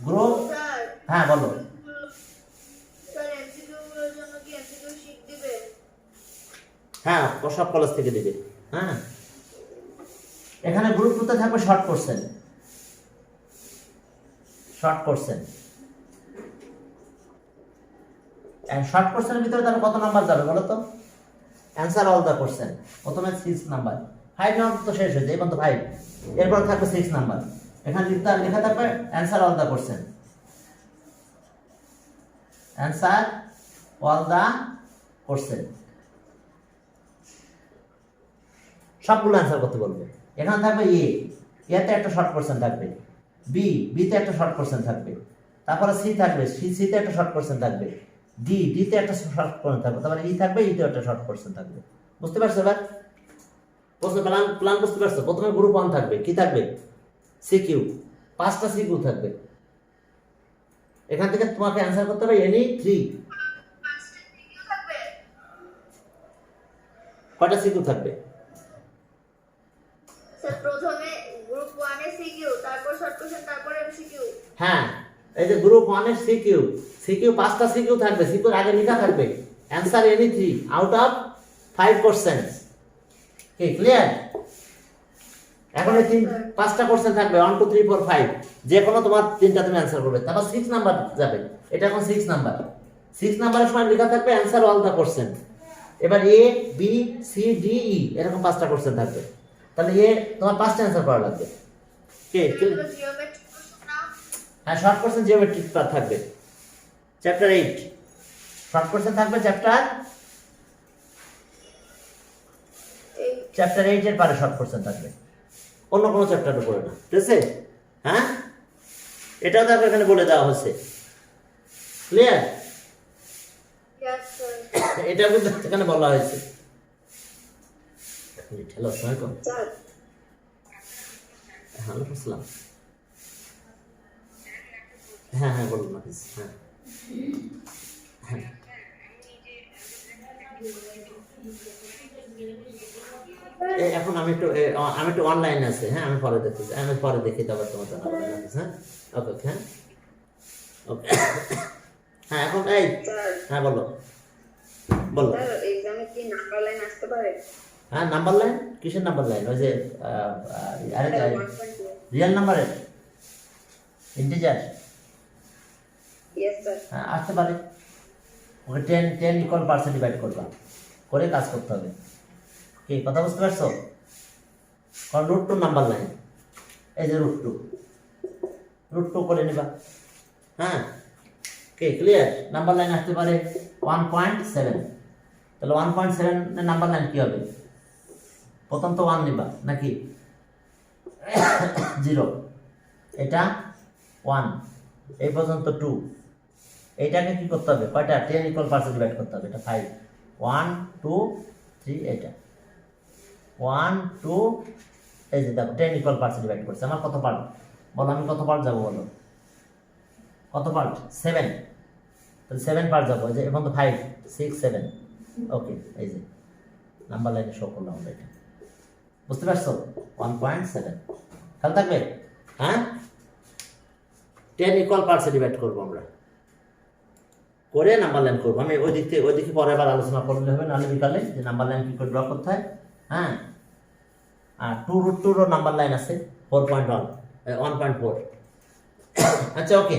Group, sir হ্যাঁ বলো। স্যার এমসিকিউ গুলোর জন্য কি এমসিকিউ শিট দিবে? হ্যাঁ, সব কলেজ থেকে দিবে। হ্যাঁ, এখানে গ্রুপ 2 তে থাকবে শর্ট কোশ্চেন। শর্ট কোশ্চেনের ভিতরে তাহলে কত নাম্বার যাবে বলো তো? Answer all the question. প্রথমে 6 নাম্বার, 5 নাম্বার তো শেষ হয়েছে, এই পর্যন্ত 5। এরপর থাকবে 6 নাম্বার। এখানে লেখা থাকবে answer all the question, answer all the question. সবগুলো অ্যান্সার করতে বলবে। এখানে থাকবে এতে একটা শর্ট কোশ্চেন থাকবে, বিতে একটা শর্ট কোশ্চেন থাকবে, তারপরে সি থাকবে, সিতে একটা শর্ট কোশ্চেন থাকবে, ডিতে একটা শর্ট কোশ্চেন থাকবে, তারপরে থাকবে, ইতে একটা শর্ট কোশ্চেন থাকবে। বুঝতে পারছো এবার? প্রশ্ন প্ল্যান বুঝতে পারছো? প্রথমে গ্রুপ 1 থাকবে, কি থাকবে? সিকিউ, 5টা সিকিউ থাকবে। এখান থেকে তোমাকে অ্যান্সার করতে হবে এনি 3। 5টা সিকিউ থাকবে। কয়টা সিকিউ থাকবে? স্যার প্রথমে গ্রুপ 1 এর সিকিউ, তারপর শর্ট কোশ্চেন, তারপর এমসিকিউ। হ্যাঁ, এই যে গ্রুপ 1 এর সিকিউ 5টা সিকিউ থাকবে। সিকিউর আগে লেখা থাকবে answer any 3 out of 5 question. কি ক্লিয়ার? এখন এই 5টা কোশ্চেন থাকবে, 1 2 3 4 5, যে কোনো তোমার 3টা তুমি অ্যান্সার করবে। তারপর 6 নাম্বার যাবে, এটা এখন 6 নাম্বার। 6 নাম্বারের সময় লেখা থাকবে অ্যান্সার অল দ্য কোশ্চেন। এবার এ, বি, সি, ডি, ই এরকম 5টা কোশ্চেন থাকবে। তাহলে তোমার 5টা অ্যান্সার করা লাগবে। কে? এগুলো জিওমেট্রিক কোশ্চেন না? হ্যাঁ, শর্ট কোশ্চেন জিওমেট্রিক থাকবে। চ্যাপ্টার 8 শর্ট কোশ্চেন থাকবে, চ্যাপ্টার 8 এর পরে শর্ট কোশ্চেন থাকবে, অন্য কোনো চ্যাপ্টারের উপরে না। ঠিক আছে? হ্যাঁ, এটাও দেখো এখানে বলে দেওয়া হয়েছে। ক্লিয়ার? Yes sir. এটাও কিন্তু এখানে বলা হয়েছে। হ্যালো, আসসালামু আলাইকুম। স্যার ওয়ালাইকুম আসসালাম। হ্যাঁ হ্যাঁ, বলুন না প্লিজ। হ্যাঁ হ্যাঁ, এখন আমি একটু অনলাইনে আছি। হ্যাঁ, আমি পরে দেখি, তারপর তোমার জানাবো। হ্যাঁ, ওকে ওকে, হ্যাঁ ওকে। হ্যাঁ, এখন স্যার হ্যাঁ বলো। স্যার এক্সামে কি নাম্বার লাইন আসতে পারে? হ্যাঁ, নাম্বার লাইন? কিসের নাম্বার লাইন? ওই যে স্যার 1.2। রিয়েল নাম্বারের ইন্টিজার? Yes sir. হ্যাঁ, আসতে পারে। ওকে 10 ইকুয়াল পার্সেন্ট ডিভাইড করবা, করে কাজ করতে হবে। কি কথা বুঝতে পারছো? কারণ √2 নাম্বার লাইন, এই যে √2 করে নিবা। হ্যাঁ, কে ক্লিয়ার? নাম্বার লাইন আসতে পারে 1.7। তাহলে 1.7 এর নাম্বার লাইন কি হবে? প্রথম তো 1 নিবা নাকি 0, এটা 1, এই পর্যন্ত 2। এইটাকে কি করতে হবে? কয়টা? 10 ইকুয়াল পার্সেন্ট ডিভাইড করতে হবে। এটা 5, 1 2 3, এটা 1 2, এই যে দেখো 10 ইকুয়াল পার্সেন্ট ডিভাইড করছে। আমার কত পার্ট বলো? আমি কত পার্ট যাবো বলো? কত পার্ট? 7। তাহলে 7 পার্ট যাবো। যে এবং তো 5 6 7। ওকে, এই যে নাম্বার লাইনে শো করলাম আমরা এটা। বুঝতে পারছো? 1.7 খেয়াল থাকবে। হ্যাঁ, 10 ইকুয়াল পার্টসে ডিভাইড করবো আমরা, করে নাম্বার লাইন করবো। আমি ওইদিকে পরে আবার আলোচনা করলে হবে, নাহলে বিকালে যে নাম্বার লাইন কী করে ড্র করতে হয়। হ্যাঁ, আর 2√2 নাম্বার লাইন আছে 4.1 1.4। আচ্ছা ওকে,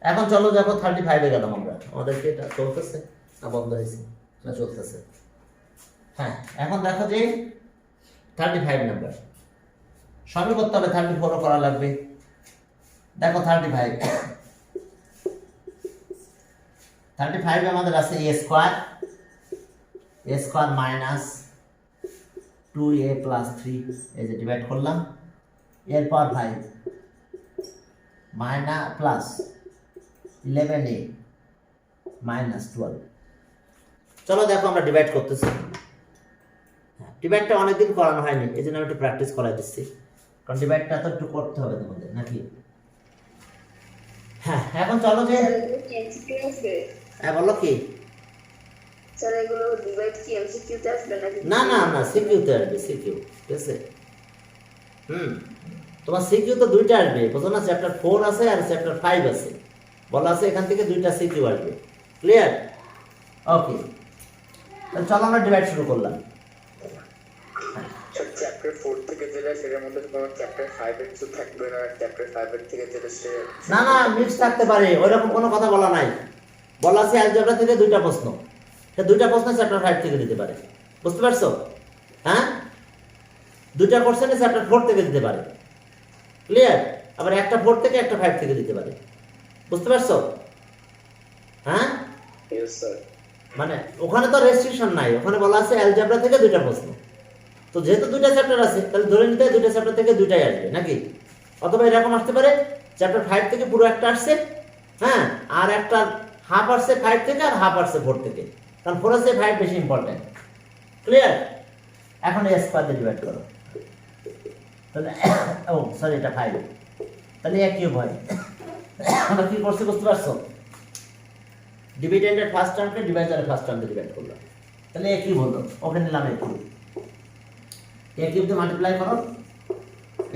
এখন চলো দেখো 35-এ গেলাম আমরা। আমাদেরকে এটা চলতেছে না বন্ধ হয়েছে? না চলতেছে। হ্যাঁ, এখন দেখো যে 35 নাম্বার সবই করতে হবে, 34ও করা লাগবে। দেখো 35 আমাদের আছে a square minus 2a plus 3, এই যে ডিভাইড করলাম, এরপর 5 মাইনাস প্লাস 11a মাইনাস 12। চলো দেখো আমরা ডিভাইড করতেছি। ডিভাইডটা অনেকদিন করানো হয়নি, এই জন্য আমি একটু প্র্যাকটিস করাই দিচ্ছি, কারণ ডিভাইডটা তো একটু করতে হবে তোমাদের নাকি। হ্যাঁ, এখন চলো যে হ্যাঁ বলো কি। স্যার এগুলো ডিভাইড কি এমসিকিউতে আসবে নাকি? না না না, সিকিউতে আসবে, সিকিউ, ঠিক আছে। তোমার সিকিউ তো দুইটা আসবে, বুঝো না? চ্যাপ্টার 4 আছে আর চ্যাপ্টার 5 আছে, বলা আছে এখান থেকে দুইটা সিকিউ আসবে। ক্লিয়ার? ওকে, তাহলে চলো আমরা ডিভাইড শুরু করলাম। চ্যাপ্টার 4 থেকে যেটা সেটার মধ্যে তোমার চ্যাপ্টার 5 এর কিছু থাকবে না, চ্যাপ্টার 5 এর থেকে যেটা সে না না, মিক্স থাকতে পারে, ওইরকম কোনো কথা বলা নাই। বলা আছে অ্যালজেব্রা থেকে দুইটা প্রশ্ন, সে দুইটা প্রশ্ন চ্যাপ্টার 5 থেকে দিতে পারে, বুঝতে পারছো? হ্যাঁ, দুইটা কোশ্চেন চ্যাপ্টার 4 থেকে দিতে পারে। ক্লিয়ার? আবার একটা 4 থেকে একটা 5 থেকে দিতে পারে, বুঝতে পারছো? হ্যাঁ, ইয়েস স্যার। মানে ওখানে তো রেস্ট্রিকশন নাই, ওখানে বলা আছে অ্যালজেব্রা থেকে দুইটা প্রশ্ন। তো যেহেতু দুইটা চ্যাপ্টার আছে, তাহলে ধরে নিতে হয় দুইটা চ্যাপ্টার থেকে দুইটাই আসবে নাকি। অথবা এরকম আসতে পারে চ্যাপ্টার 5 থেকে পুরো একটা আসছে, হ্যাঁ, আর একটা হাফ আসছে 5 থেকে আর হাফ আসছে 4 থেকে, কারণ 4 আছে 5 বেশি ইম্পর্টেন্ট। ক্লিয়ার? এখন a স্কয়ার দিয়ে ডিভাইড করো, তাহলে ও সরি এটা 5, তাহলে a কিউব হয়। আমরা কি করছি বুঝতে পারছো? ডিভিডেন্ডের ফার্স্ট টার্মকে ডিভাইজারের ফার্স্ট টার্ম দিয়ে ডিভাইড করলাম, তাহলে a কিউব হলো। ওকে নিলাম a কিউব, a কিউব দিয়ে মাল্টিপ্লাই করো,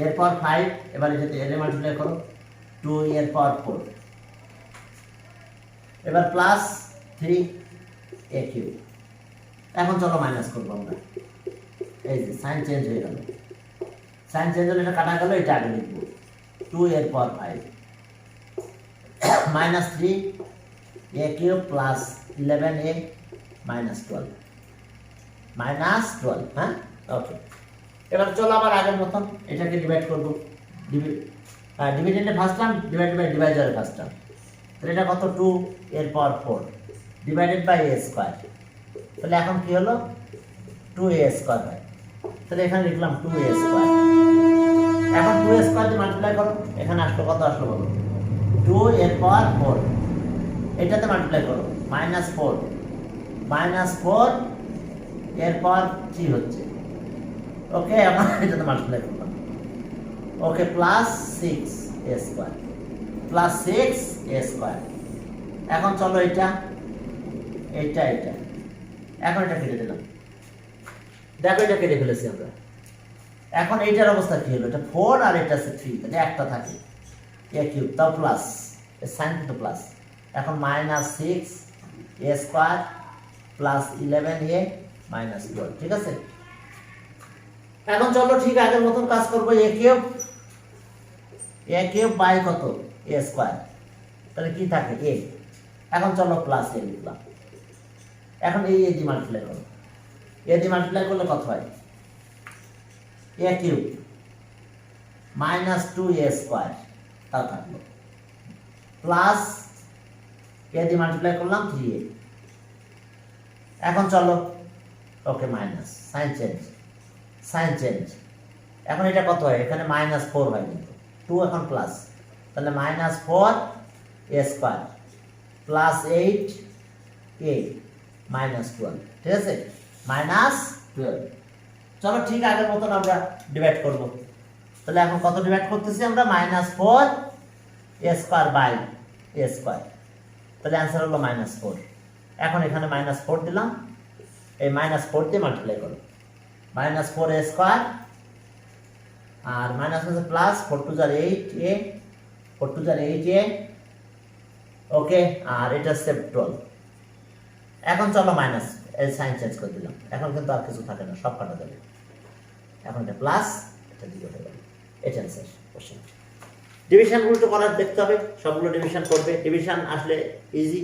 এরপর 5, এবার এটাতে এর মাল্টিপ্লাই করো 2 এর পাওয়ার 4, এবার প্লাস 3 a কিউব। এখন চলো মাইনাস করবো আমরা, এই যে সাইন চেঞ্জ হয়ে গেল, সাইন চেঞ্জ হলে এটা কাটা গেল, এটা আগে লিখবো 2 এর পাওয়ার 5 minus 3 a cube plus 11a minus 12 হ্যাঁ ওকে। এবার চলো আবার আগের মতন এটাকে ডিভাইড করবো, ডিভিডেন্ডের ফার্স্ট টার্ম ডিভাইডেড বাই ডিভাইজারের ফার্স্ট টার্ম, তাহলে এটা কত 2 এর power 4 divided by a square. তাহলে এখন কি হলো 2a স্কয়ার হয়, তাহলে এখানে লিখলাম 2a স্কয়ার। এখন 2a স্কয়ার দিয়ে মাল্টিপ্লাই করো, এখানে আসলো কত আসলো বলো 2 এর পাওয়ার 4, এটাতে মাল্টিপ্লাই করো -4 এর পাওয়ার 3 হচ্ছে, ওকে। এখন এটাতে মাল্টিপ্লাই করলাম, ওকে, প্লাস 6a স্কয়ার এখন চলো এটা এখন এটা কেটে দিলাম, দেখো এটা কেটে ফেলেছি আমরা। এখন এইটার অবস্থা কি হলো, এটা 4 আর এটা আছে 3, তাহলে একটা থাকে a কিউব, তাও প্লাস, এর সাইন কিন্তু প্লাস। এখন -6a square plus 11a minus 12, ঠিক আছে। এখন চলো ঠিক আগের মতন কাজ করবো, a কিউব বাই কত a স্কয়ার, তাহলে কি থাকে a। এখন চলো প্লাস a লিখলাম, এখন এই a দিয়ে মাল্টিপ্লাই করো, a দিয়ে মাল্টিপ্লাই করলে কত হয় a কিউব -2a স্কয়ার, তা থাকলো প্লাস a দিয়ে মাল্টিপ্লাই করলাম 3a। এখন চলো ওকে মাইনাস, সাইন চেঞ্জ, এখন এটা কত হয়, এখানে -4 হয় কিন্তু 2 এখন প্লাস, তাহলে -4a square plus 8a minus 12, ঠিক আছে, -12। চলো ঠিক আগের মতন আমরা ডিভাইড করব, তাহলে এখন কত ডিভাইড করতেছি আমরা -4a square by a square, তাহলে অ্যান্সার হলো -4। এখন এখানে -4 দিলাম, এই -4 দিয়ে মাল্টিপ্লাই করো, মাইনাস 4a স্কোয়ার আর মাইনাস হচ্ছে প্লাস 4 টু যার 8a 4 টু যার 8a ওকে আর এটা হচ্ছে 12। এখন চলো মাইনাস এই সাইন চেঞ্জ করে দিলাম, এখন কিন্তু আর কিছু থাকে না, সব কাটা যাবে। এখন এটা প্লাস এটা দিয়ে হয়ে গেল। এটা অ্যান্সার কোশ্চেন। ডিভিশনগুলো তো করার দেখতে হবে, সবগুলো ডিভিশন করবে। ডিভিশন আসলে ইজি,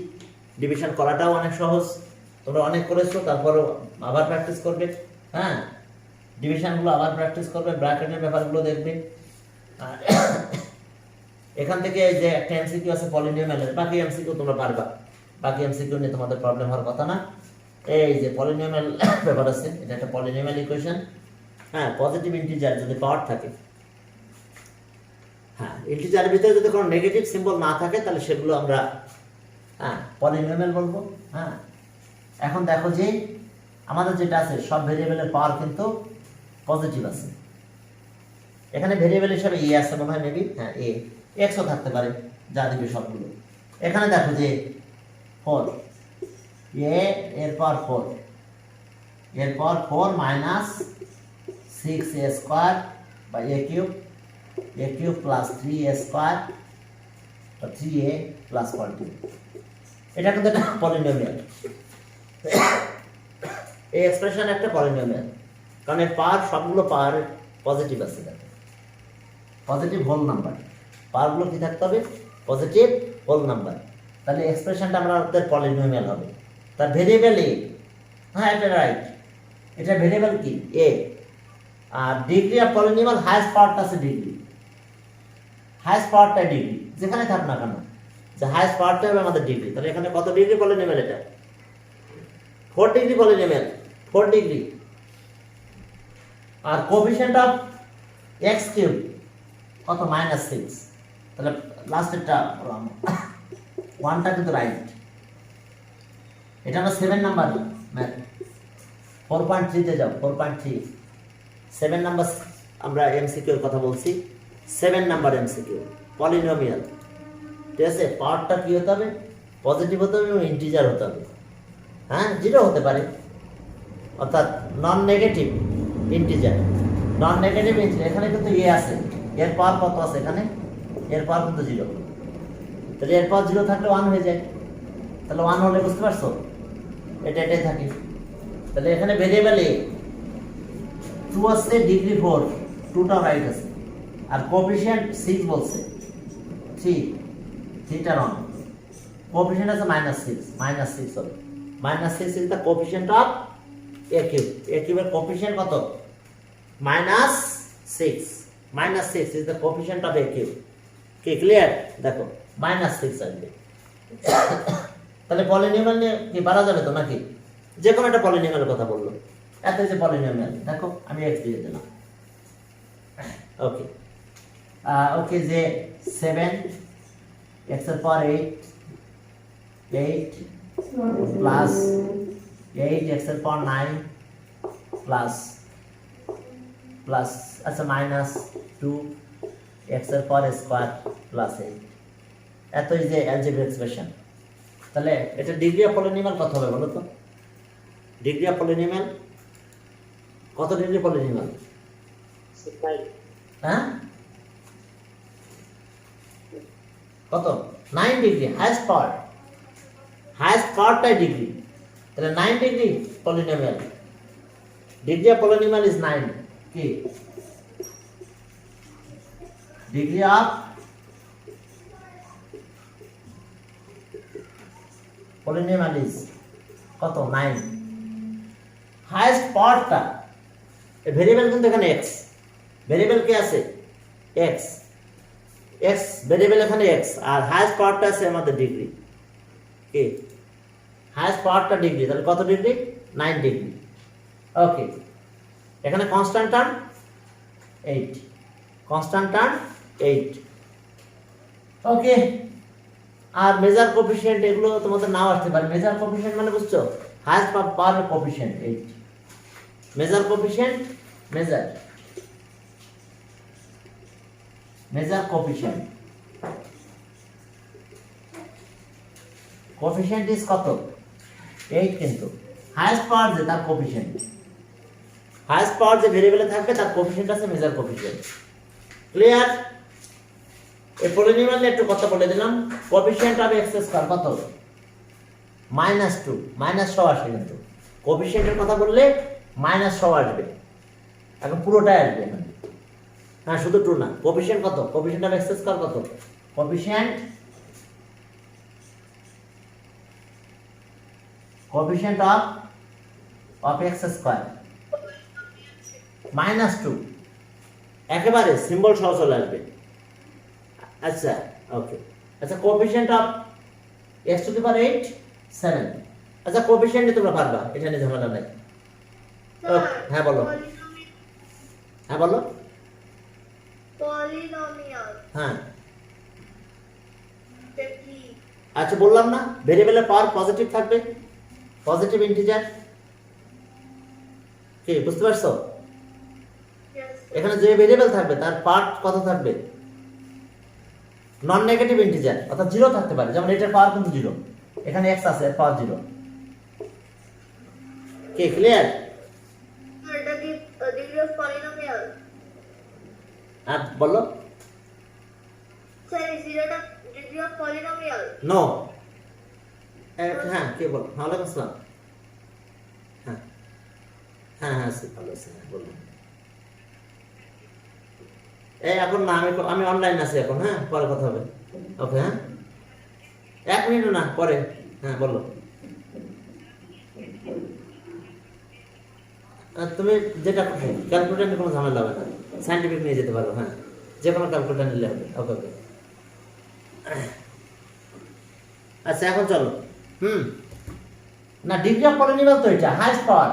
ডিভিশন করাটাও অনেক সহজ, তোমরা অনেক করেছো, তারপরও আবার প্র্যাকটিস করবে। হ্যাঁ, ডিভিশনগুলো আবার প্র্যাকটিস করবে, ব্র্যাকেটের ব্যাপারগুলো দেখবে। আর এখান থেকে যে একটা এমসিকিউ আছে পলিনোমিয়ালের, বাকি এমসিকিউ তোমরা পারবা, বাকি এমসিকিউ নিয়ে তোমাদের প্রবলেম হওয়ার কথা না। এই যে পলিনোমিয়াল ব্যাপার আছে, এটা একটা পলিনোমিয়াল ইকুয়েশন। হ্যাঁ, পজিটিভ ইন্টিজার যদি পাওয়ার থাকে, হ্যাঁ ইন্টিজারের ভিতরে যদি কোনো নেগেটিভ সিম্বল না থাকে তাহলে সেগুলো আমরা হ্যাঁ পলিনোমিয়াল বলবো। হ্যাঁ, এখন দেখো যে আমাদের যেটা আছে সব ভেরিয়েবলের পাওয়ার কিন্তু পজিটিভ আছে। এখানে ভেরিয়েবল হিসাবে এ আছে মনে হয়, মেবি হ্যাঁ এ, এক্সও থাকতে পারে, যা দিবে সবগুলো। এখানে দেখো যে 4 এ এর পাওয়ার 4, এর পাওয়ার 4 মাইনাস 6a স্কোয়ার বা a cube plus 3a square বা 3a প্লাস 42। এটা কিন্তু একটা পলিনোমিয়াল, এই এক্সপ্রেশন একটা পলিনোমিয়াল, কারণ এর পাওয়ার সবগুলো পাওয়ার পজিটিভ আছে। দেখো পজিটিভ হোল নাম্বার, পাওয়ারগুলো কি থাকতে হবে? Positive whole number. তাহলে এক্সপ্রেশনটা আমাদের পলিনোমিয়াল হবে। তার ভেরিয়েবল এ, হ্যাঁ এটা রাইট, এটা ভেরিয়েবল কি এ। আর ডিগ্রি অফ পলিনোমিয়াল হাইয়েস্ট পাওয়ারটা আছে ডিগ্রি, হাইয়েস্ট পাওয়ারটা ডিগ্রি, যেখানে থাক না কেন যে হাইয়েস্ট পাওয়ারটা হবে আমাদের ডিগ্রি। তাহলে এখানে কত ডিগ্রি পলিনোমিয়াল? এটা 4 ডিগ্রি পলিনোমিয়াল, 4 ডিগ্রি। আর কোএফিশিয়েন্ট অফ এক্স কিউব কত? -6। তাহলে লাস্টেরটা 1টা কিন্তু রাইট। এটা আমরা 7 নাম্বার ম্যাথ, 4.3 তে যাও, 4.3 7 নাম্বার আমরা এমসিকিউ এর কথা বলছি। 7 নাম্বার এমসিকিউ পলিনোমিয়াল, ঠিক আছে? পাওয়ারটা কি হতে হবে? পজিটিভ হতে হবে এবং ইন্টিজার হতে হবে। হ্যাঁ, জিরো হতে পারে, অর্থাৎ নন negative integer, non negative integer. এখানে কিন্তু এ আছে, এর পাওয়ার কত আছে এখানে? এর পাওয়ার কিন্তু 0। তাহলে এর পাওয়ার 0 থাকলে 1 হয়ে যায়। তাহলে 1 হলে বুঝতে পারছো এটাই থাকে। তাহলে এখানে ভেরিয়েবল এ 2 আছে, ডিগ্রি 4, 2টা রাইট আছে। আর কোএফিশিয়েন্ট 6 বলছে, 3টা রং। কোএফিশিয়েন্ট আছে -6 হবে। -6 is the coefficient of a cube. A কিউবের কোএফিশিয়েন্ট কত? -6 is the coefficient of a cube. কি ক্লিয়ার? দেখো -6 আসবে। তাহলে পলিনোমিয়াল নিয়ে কি পারা যাবে তো নাকি? যে কোনো একটা পলিনোমিয়ালের কথা বললো, এত যে পলিনোমিয়াল, দেখো আমি এক্স দিয়ে দিলাম। ওকে ওকে, যে 7 এক্স এর পাওয়ার 8 প্লাস 8 এক্স এর পাওয়ার 9 প্লাস আচ্ছা -2 এক্স এর পাওয়ার স্কোয়ার প্লাস 8। এতই যে অ্যালজেব্রিক এক্সপ্রেশন। তাহলে এটা ডিগ্রি অফ পলিনোমিয়াল কত হবে বলো তো? ডিগ্রি অফ পলিনোমিয়াল কত? ডিগ্রি পলিনোমিয়াল হ্যাঁ কত? 9 ডিগ্রি। হাইয়েস্ট পাওয়ারটাই ডিগ্রি। তাহলে 9 degree polynomial. Degree of polynomial is 9। কি ডিগ্রি অফ পলিনোমিয়াল ইজ কত? 9। হাইয়েস্ট পাওয়ারটা, ভেরিয়েবল কিন্তু এখানে এক্স, ভেরিয়েবল কে আছে? এক্স ভেরিয়েবল এখানে এক্স, আর হাইয়েস্ট পাওয়ারটা আছে আমাদের ডিগ্রি। কি হাইয়েস্ট পাওয়ারটা ডিগ্রি, তাহলে কত ডিগ্রি? 9 ডিগ্রি। ওকে, এখানে কনস্ট্যান্ট টার্ম 8, কনস্ট্যান্ট টার্ম 8। ওকে, আর মেজার কোএফিশিয়েন্ট এগুলো তোমাদের নাও আসতে পারে। মেজার কোএফিশিয়েন্ট মানে বুঝছো? Highest power coefficient 8। Measure coefficient, measure coefficient is কত? 8 কিন্তু হাইয়েস্ট পাওয়ার যে তার কোএফিশিয়েন্ট। হাইয়েস্ট পাওয়ার যে ভেরিয়েবলে থাকবে তার কোএফিসিয়েন্ট আছে মেজার কোএফিসিয়েন্ট। ক্লিয়ার? এই পলিনোমিয়াল নিয়ে একটু কথা বলে দিলাম। কোএফিসিয়েন্ট অফ এক্স স্কয়ার কত? -2, মাইনাস সহ আসবে কিন্তু কোএফিসিয়েন্টের কথা বললে মাইনাস সহ আসবে, এখন পুরোটাই আসবে এখানে। হ্যাঁ, শুধু 2 না। কোএফিসিয়েন্ট কত? কোএফিসিয়েন্ট অফ এক্স স্কয়ার কত? কোএফিসিয়েন্ট অফ এক্স স্কয়ার -2, একেবারে সিম্বল সহ চলে আসবে। আচ্ছা, ওকে। আচ্ছা, coefficient of x to the power 8 7। আচ্ছা, কোএফিসিয়েন্ট তোমরা পারবা, এটা নিয়ে ঝামেলা নাই। হ্যাঁ বলো। হ্যাঁ বলো। পলিনোমিয়াল হ্যাঁ, কি? আচ্ছা বললাম না ভেরিয়েবলের পাওয়ার পজিটিভ থাকবে, পজিটিভ ইন্টিজার। কি বুঝতে পারছো? এখানে যে ভেরিয়েবল থাকবে তার পার্ট কত থাকবে? নন নেগেটিভ ইন্টিজার, অর্থাৎ 0 থাকতে পারে। যেমন এটার পাওয়ার কিন্তু 0, এখানে x আছে, এর পাওয়ার 0। কি ক্লিয়ার? এটা কি ডিগ্রি অফ পলিনোমিয়াল? আর বলো। স্যার এই জিরোটা ডিগ্রি অফ পলিনোমিয়াল? নো। হ্যাঁ, কে বলো? ওয়ালাইকুম আসসালাম। হ্যাঁ হ্যাঁ হ্যাঁ, ভালো আছে, বলুন। এই এখন না, আমি অনলাইন আছি এখন। হ্যাঁ, পরে কথা হবে। ওকে, হ্যাঁ 1 মিনিট না, পরে। হ্যাঁ বলো। তুমি যেটা ক্যালকুলেটর নিয়ে কোনো ঝামেলা হবে না, সাইন্টিফিক নিয়ে যেতে পারো। হ্যাঁ, যে কোনো ক্যালকুলেটর নিলে হবে। ওকে ওকে। আচ্ছা, এখন চলো। না, ডিগ্রি অফ পলিনোমিয়াল তো এটা হাইয়েস্ট পাওয়ার।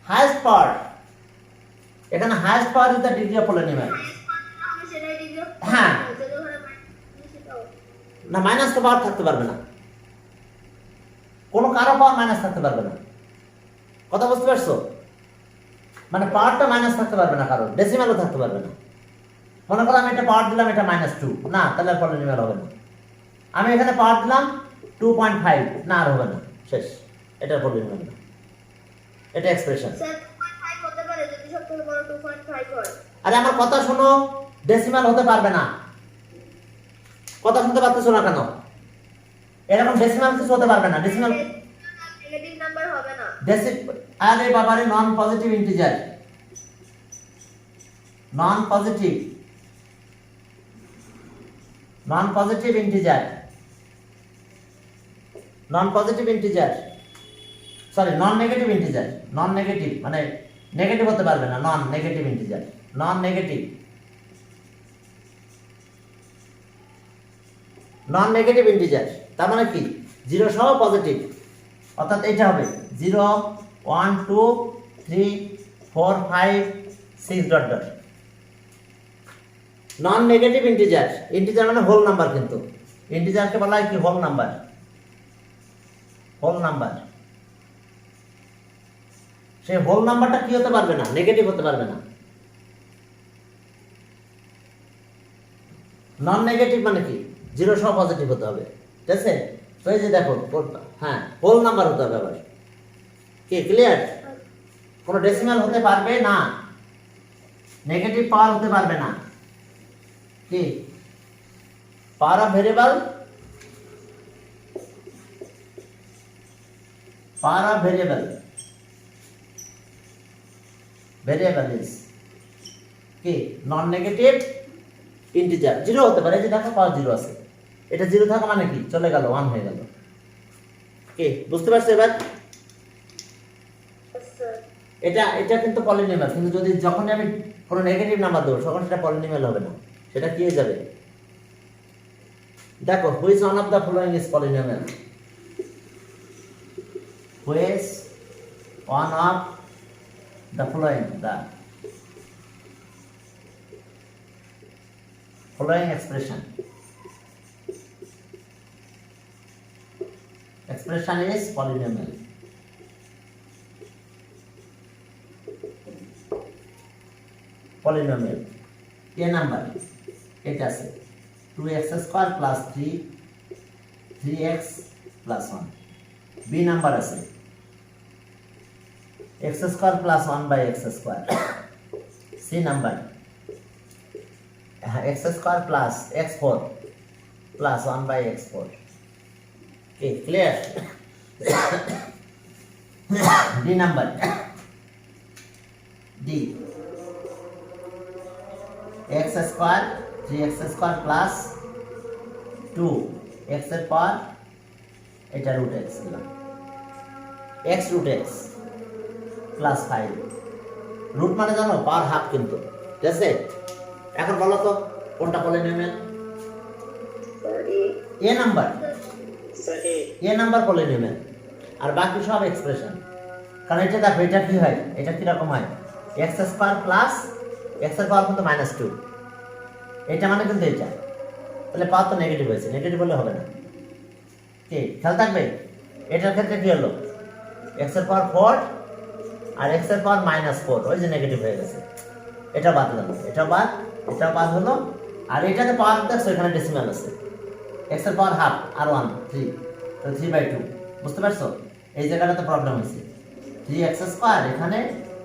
হাইয়েস্ট পাওয়ার, এখানে highest power is the degree of polynomial. সেটাই ডিগ্রি অফ হ্যাঁ, সেটাও না মাইনাস তো পাওয়ার থাকতে পারবে না, কোনো কারো পাওয়ার মাইনাস থাকতে পারবে না। কথা বুঝতে পারছো? মানে পাওয়ারটা মাইনাস থাকতে পারবে না, কারণ ডেসিমালও থাকতে পারবে না। মনে করো আমি এটা পাওয়ার দিলাম, এটা -2, না তাহলে আর পলিনোমিয়াল হবে না। আমি এখানে পাওয়ার দিলাম 2.5, না আর হবে না, শেষ। এটা পলিনোমিয়াল না, এটা এক্সপ্রেশন। স্যার 2.5 হতে পারে যদি সবথেকে বড় 2.5 হয়। আরে আমার কথা শোনো, ডেসিমাল হতে পারবে না। কথা শুনতে পাচ্ছ না কেন? এরকম ডেসিমাল কিছু হতে পারবে না। ডেসিমাল নেগেটিভ নাম্বার হবে না। আরে বাবারে, non positive integer, non positive integer, non positive integer, sorry non negative integer. Non negative মানে নেগেটিভ হতে পারবে না, non negative integer, non negative, non negative integer. তার মানে কি? 0 সহ পজিটিভ, অর্থাৎ এটা হবে 0 1 2 3 4 5 6 dot dot. Non negative integer, integer মানে হোল নাম্বার, কিন্তু ইন্টিজারকে বলা হয় কি? Whole number, whole number. সেই হোল নাম্বারটা কি হতে পারবে না? নেগেটিভ হতে পারবে না। নন নেগেটিভ মানে কি? 0 সহ পজিটিভ হতে হবে, ঠিক আছে? তো এই যে দেখো, হ্যাঁ হোল নাম্বার হতে হবে। আবার কি ক্লিয়ার? কোনো ডেসিমাল হতে পারবে না, নেগেটিভ পাওয়ার হতে পারবে না। কি power of variable, power of variable, variable is কি? Non negative integer. 0 হতে পারে, এই যে দেখো পাওয়ার 0 আছে, এটা 0 থাকা মানে কি? চলে গেল, 1 হয়ে গেল। কি বুঝতে পারছো এবার? এটা কিন্তু পলিনোমিয়াল, কিন্তু যদি যখন আমি কোনো নেগেটিভ নাম্বার দেবো তখন সেটা পলিনোমিয়াল হবে না, সেটা কি হয়ে যাবে? দেখো, which one of the following is polynomial? Which one of the following, the following expression is polynomial. Polynomial a number এটা আছে 2x square plus 3x plus 1। B number আছে x square plus 1 by x square C number x square plus x4 plus 1 by x4 okay clear D number D x square 3x square plus 2 x এর power এটা root x দিলাম x root x plus 5 root মানে জানো power half কিন্তু ঠিক আছে এখন বলো তো কোনটা পলিনোমিয়াল এ নাম্বার স্যার এ নাম্বার পলিনোমিয়াল আর বাকি সব এক্সপ্রেশন কারণ এটা দেখো এটা কি হয় এটা কি রকম হয় x স্কয়ার প্লাস x এর পাওয়ার কিন্তু -2 এটা মানে কিন্তু এটা তাহলে পাওয়ার তো নেগেটিভ হয়েছে নেগেটিভ হলে হবে না কি খেয়াল থাকবে এটার ক্ষেত্রে কি হলো x এর পাওয়ার 4 আর x এর পাওয়ার -4 ওই যে নেগেটিভ হয়ে গেছে এটা বাদ গেল এটা বাদ হলো আর এটাতে পাওয়ার দেখছো এখানে ডেসিমাল আছে x এর পাওয়ার হাফ আর 1 3 তো 3/2 বুঝতে পারছো এই জায়গাটাতে প্রবলেম হয়েছে 3x স্কয়ার এখানে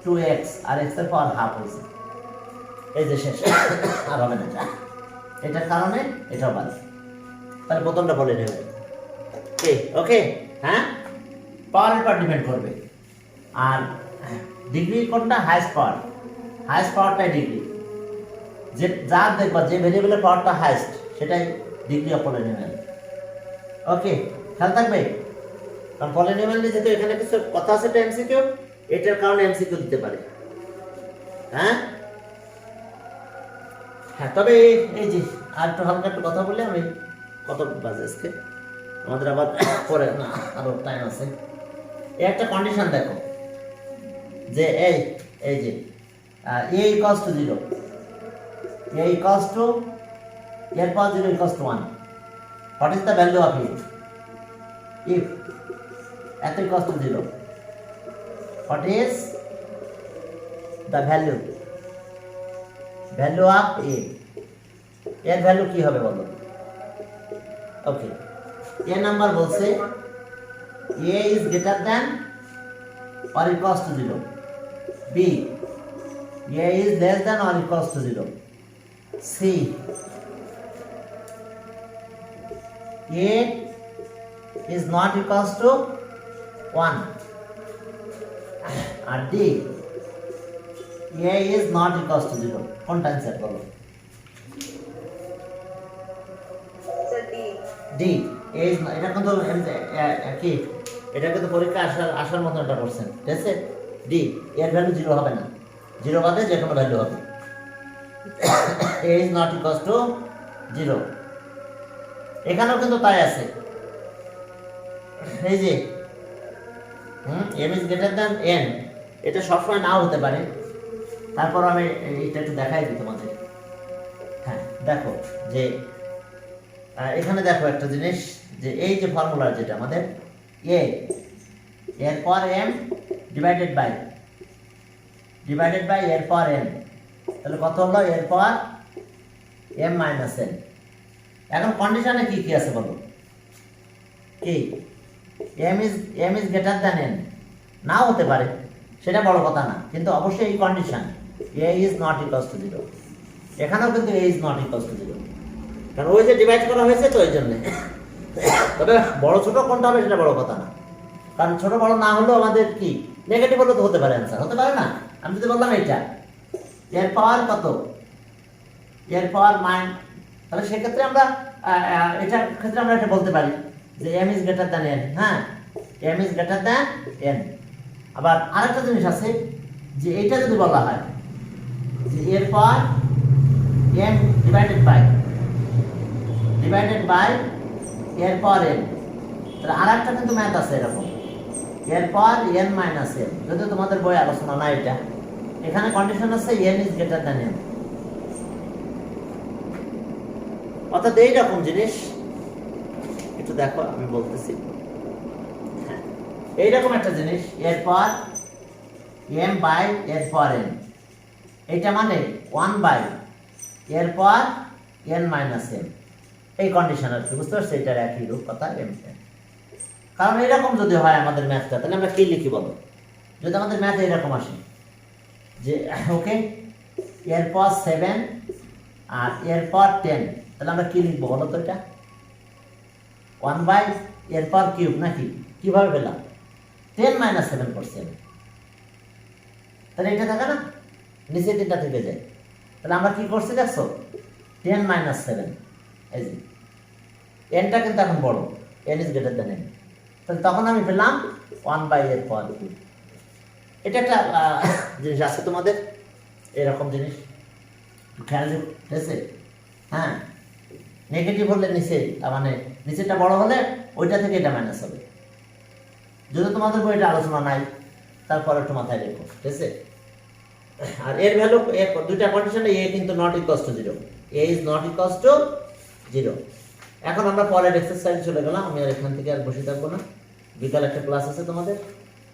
2x আর x এর পাওয়ার হাফ হয়েছে এই যে শেষ আর হবে না এটার কারণে এটাও বাদ তাহলে প্রথমটা বলে নেবে ওকে হ্যাঁ পাওয়ারের উপর ডিপেন্ড করবে আর ডিগ্রি কোনটা হাইয়েস্ট পাওয়ারটাই ডিগ্রি যে যা দেখবা যে ভেরিয়েবলের পাওয়ারটা হাইয়েস্ট সেটাই ডিগ্রি অফ পলিনোমিয়াল ওকে খেয়াল থাকবে কারণ পলিনোমিয়াল নিয়ে যেহেতু এখানে কিছু কথা আছে একটা এমসিকিউ এটার কারণে এমসিকিউ দিতে পারে হ্যাঁ হ্যাঁ তবে এই যে আর একটু হালকা একটু কথা বললে আমি কত বাজে আজকে আমাদের আবার পরে না আরো টাইম আছে এই একটা কন্ডিশন দেখো যে এই যে a equals to 0 a equals to এরপর 0 equals to 1 what is the value of a if at equals to 0 what is the value of a এর ভ্যালু কি হবে বলো ওকে a নাম্বার বলছে a is greater than or equals to 0 b a is less than or equals to 0 c a is not equals to 1 আর d a is not equals to 0 কোনটা answer বলো sir D d a is not, এটা কিন্তু কি এটা কিন্তু পরীক্ষা আসার মতো একটা কোশ্চেন ঠিক আছে d এর ভ্যালু 0 হবে না 0 বাদে যে কোনো ভ্যালু হবে a is not equals to 0 এখানেও কিন্তু তাই আছে এই যে m is greater than n এটা সবসময় নাও হতে পারে তারপর আমি এটা একটু দেখাই দিই তোমাদের হ্যাঁ দেখো যে এখানে দেখো একটা জিনিস যে এই যে ফর্মুলা যেটা আমাদের a এর পর m ডিভাইডেড বাই এর পর n তাহলে কত হলো এর পর m মাইনাস n এখন কন্ডিশনে কি কি আছে বলো কি m is greater than n নাও হতে পারে সেটা বড় কথা না কিন্তু অবশ্যই এই condition a is not equals to 0 এখানেও কিন্তু a is not equals to 0 কারণ ওই যে ডিভাইড করা হয়েছে তো এই জন্য তবে বড় ছোট কোনটা হবে সেটা বড় কথা না কারণ ছোট বড় না হলেও আমাদের কি নেগেটিভ হলে তো হতে পারে অ্যান্সার হতে পারে না আমি যদি বললাম এইটা এর পাওয়ার কত এর পাওয়ার মাইন তাহলে সেক্ষেত্রে আমরা এটার ক্ষেত্রে আমরা এটা বলতে পারি যে m is greater than n হ্যাঁ m is greater than n আবার আরেকটা জিনিস আছে যে এইটা যদি বলা হয় যে এর পাওয়ার m ডিভাইডেড বাই এর পাওয়ার n তাহলে আরেকটা কিন্তু ম্যাথ আছে এরকম এর পাওয়ার n মাইনাস n যদি তোমাদের বই আলোচনা না এটা এখানে কন্ডিশন আছে n is greater than n অর্থাৎ এই রকম জিনিস একটু দেখো আমি বলতেছি এইরকম একটা জিনিস এর পর m বাই এর পর n এটা মানে 1 বাই এর পর n মাইনাস n এই কন্ডিশন আর কি বুঝতে পারছো এটার একই রূপ কথা m কারণ এরকম যদি হয় আমাদের ম্যাথটা তাহলে আমরা কি লিখি বলো যদি আমাদের ম্যাথে এরকম আসে যে ওকে এরপর 7 আর এরপর 10, তাহলে আমরা কি লিখবো বলো তো? এটা 1 বাই এরপর কিউব নাকি? কিভাবে পেলাম? 10 মাইনাস 7 করছেন, তাহলে এটা থাকে না, নিচে 3টা থেকে যায়। তাহলে আমরা কি করছি দেখছো? 10 মাইনাস 7, এই যে এনটা কিন্তু এখন বড়, N is greater than n, তাহলে তখন আমি পেলাম 1 বাই এরপর কিউব। এটা একটা জিনিস আছে তোমাদের, এরকম জিনিস খেয়াল রেখেছে। হ্যাঁ, নেগেটিভ হলে নিচে, তার মানে নিচেটা বড় হলে ওইটা থেকে এটা মাইনাস হবে। যদি তোমাদের বইটা আলোচনা নাই তারপর একটু মাথায় রেখো, ঠিক আছে? আর এর ভ্যালু দুইটা কন্ডিশনে এ কিন্তু not equals to 0, A is not equals to 0। এখন আমরা পরের এক্সারসাইজ চলে গেলাম, আমি আর এখান থেকে আর বসে থাকবো না, বিকাল একটা ক্লাস আছে তোমাদের।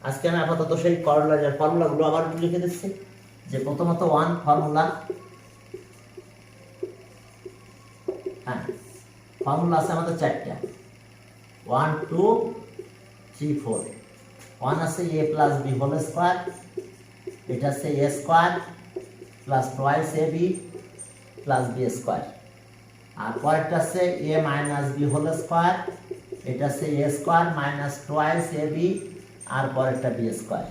আজকে আমি আপাতত সেই করলার ফর্মুলাগুলো আবার একটু লিখে দিচ্ছি। যে প্রথমত 1 ফর্মুলা, হ্যাঁ ফর্মুলা আছে আমাদের 4টা, 1 2 3 4। 1 আছে a plus b whole square, এটা আছে a square plus twice ab plus b square. আর পরেরটা আছে a minus b whole square, এটা আছে a square minus twice ab আর পরেরটা b স্কয়ার।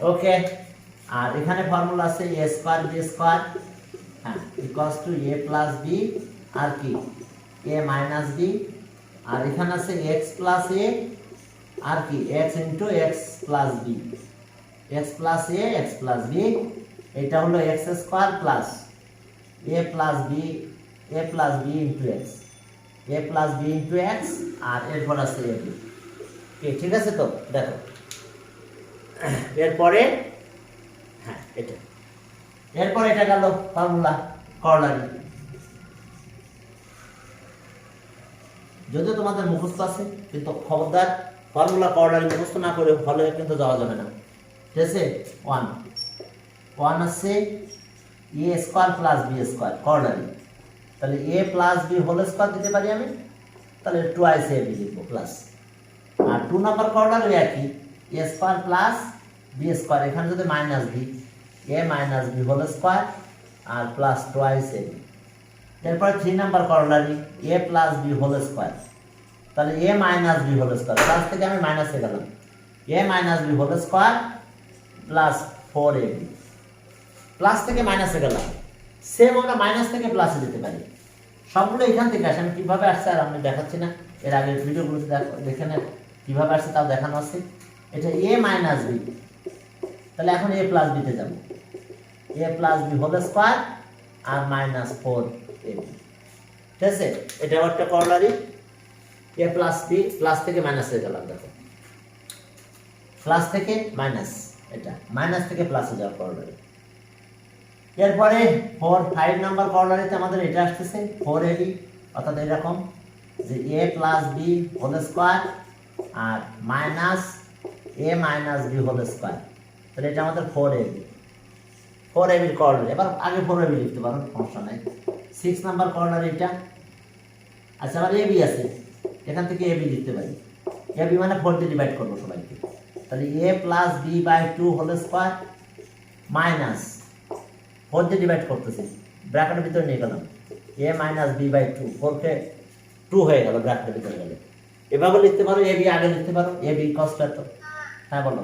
ওকে, আর এখানে ফর্মুলা আছে a স্কয়ার b স্কয়ার, হ্যাঁ equals to a plus b আর কি a মাইনাস b, আর এখানে আছে x প্লাস a আর কি x into x plus b, x plus a x plus b, এটা হলো x square plus a plus b into x, a plus b into x, আর এরপর আছে a b। ঠিক আছে তো? দেখো এরপরে, হ্যাঁ এটা, এরপর এটা গেল ফর্মুলা করলারি। যদিও তোমাদের মুখস্থ আছে, কিন্তু খবরদার ফর্মুলা করলারি মুখস্থ না করে ফলে কিন্তু যাওয়া যাবে না, ঠিক আছে? 1 আছে a square plus b square corollary, তাহলে a plus b whole square দিতে পারি আমি, তাহলে টুয়াইস এ বি লিখবো প্লাস। আর 2 নাম্বার করলারি একই, a square plus b square, এখানে যদি minus b, a minus b whole square আর প্লাস টুয়াইস এ বি। এরপরে 3 number corollary a plus b whole square, তাহলে a minus b whole square, plus থেকে আমি মাইনাসে গেলাম, a minus b whole square plus 4ab, plus থেকে মাইনাসে গেলাম, সেম আমরা মাইনাস থেকে প্লাসে যেতে পারি। সবগুলো এখান থেকে আসে, আমি কীভাবে আসছে আর আমি দেখাচ্ছি না, এর আগের ভিডিওগুলোতে দেখে নেন কীভাবে আসছে, তাও দেখানো আছে। এটা এ মাইনাস বি, তাহলে এখন এ প্লাস বিতে যাবো, এ প্লাস বি হোল স্কয়ার আর মাইনাস 4ab, ঠিক আছে? এটা একটা করলারি, এ প্লাস বি, প্লাস থেকে মাইনাসে গেলাম, দেখো প্লাস থেকে মাইনাস, এটা মাইনাস থেকে প্লাসে যাওয়া করলারি। এরপরে 5 নাম্বার করলারিতে আমাদের এটা আসতেছে 4ab, অর্থাৎ এরকম যে এ plus b whole square R minus a minus b whole square, তাহলে এটা আমাদের 4ab করলারি। এবার আগে 4ab লিখতে পারো, সমস্যা নাই। 6 নাম্বার করলারি এটা, আচ্ছা আবার এবি আছে, এখান থেকে এবি লিখতে পারি, এবি মানে 4 দিয়ে ডিভাইড করবো সবাইকে, তাহলে a plus b by 2 whole square minus 4 দিয়ে ডিভাইড করতেছি, ব্র্যাকেটের ভিতরে নিয়ে গেলাম, এ মাইনাস বি বাই 2, 4 কে 2 হয়ে গেল ব্র্যাকেটের ভিতরে গেলে। এভাবে লিখতে পারো, এবি আগে লিখতে পারো, এবি কষ্ট এত। হ্যাঁ বলো।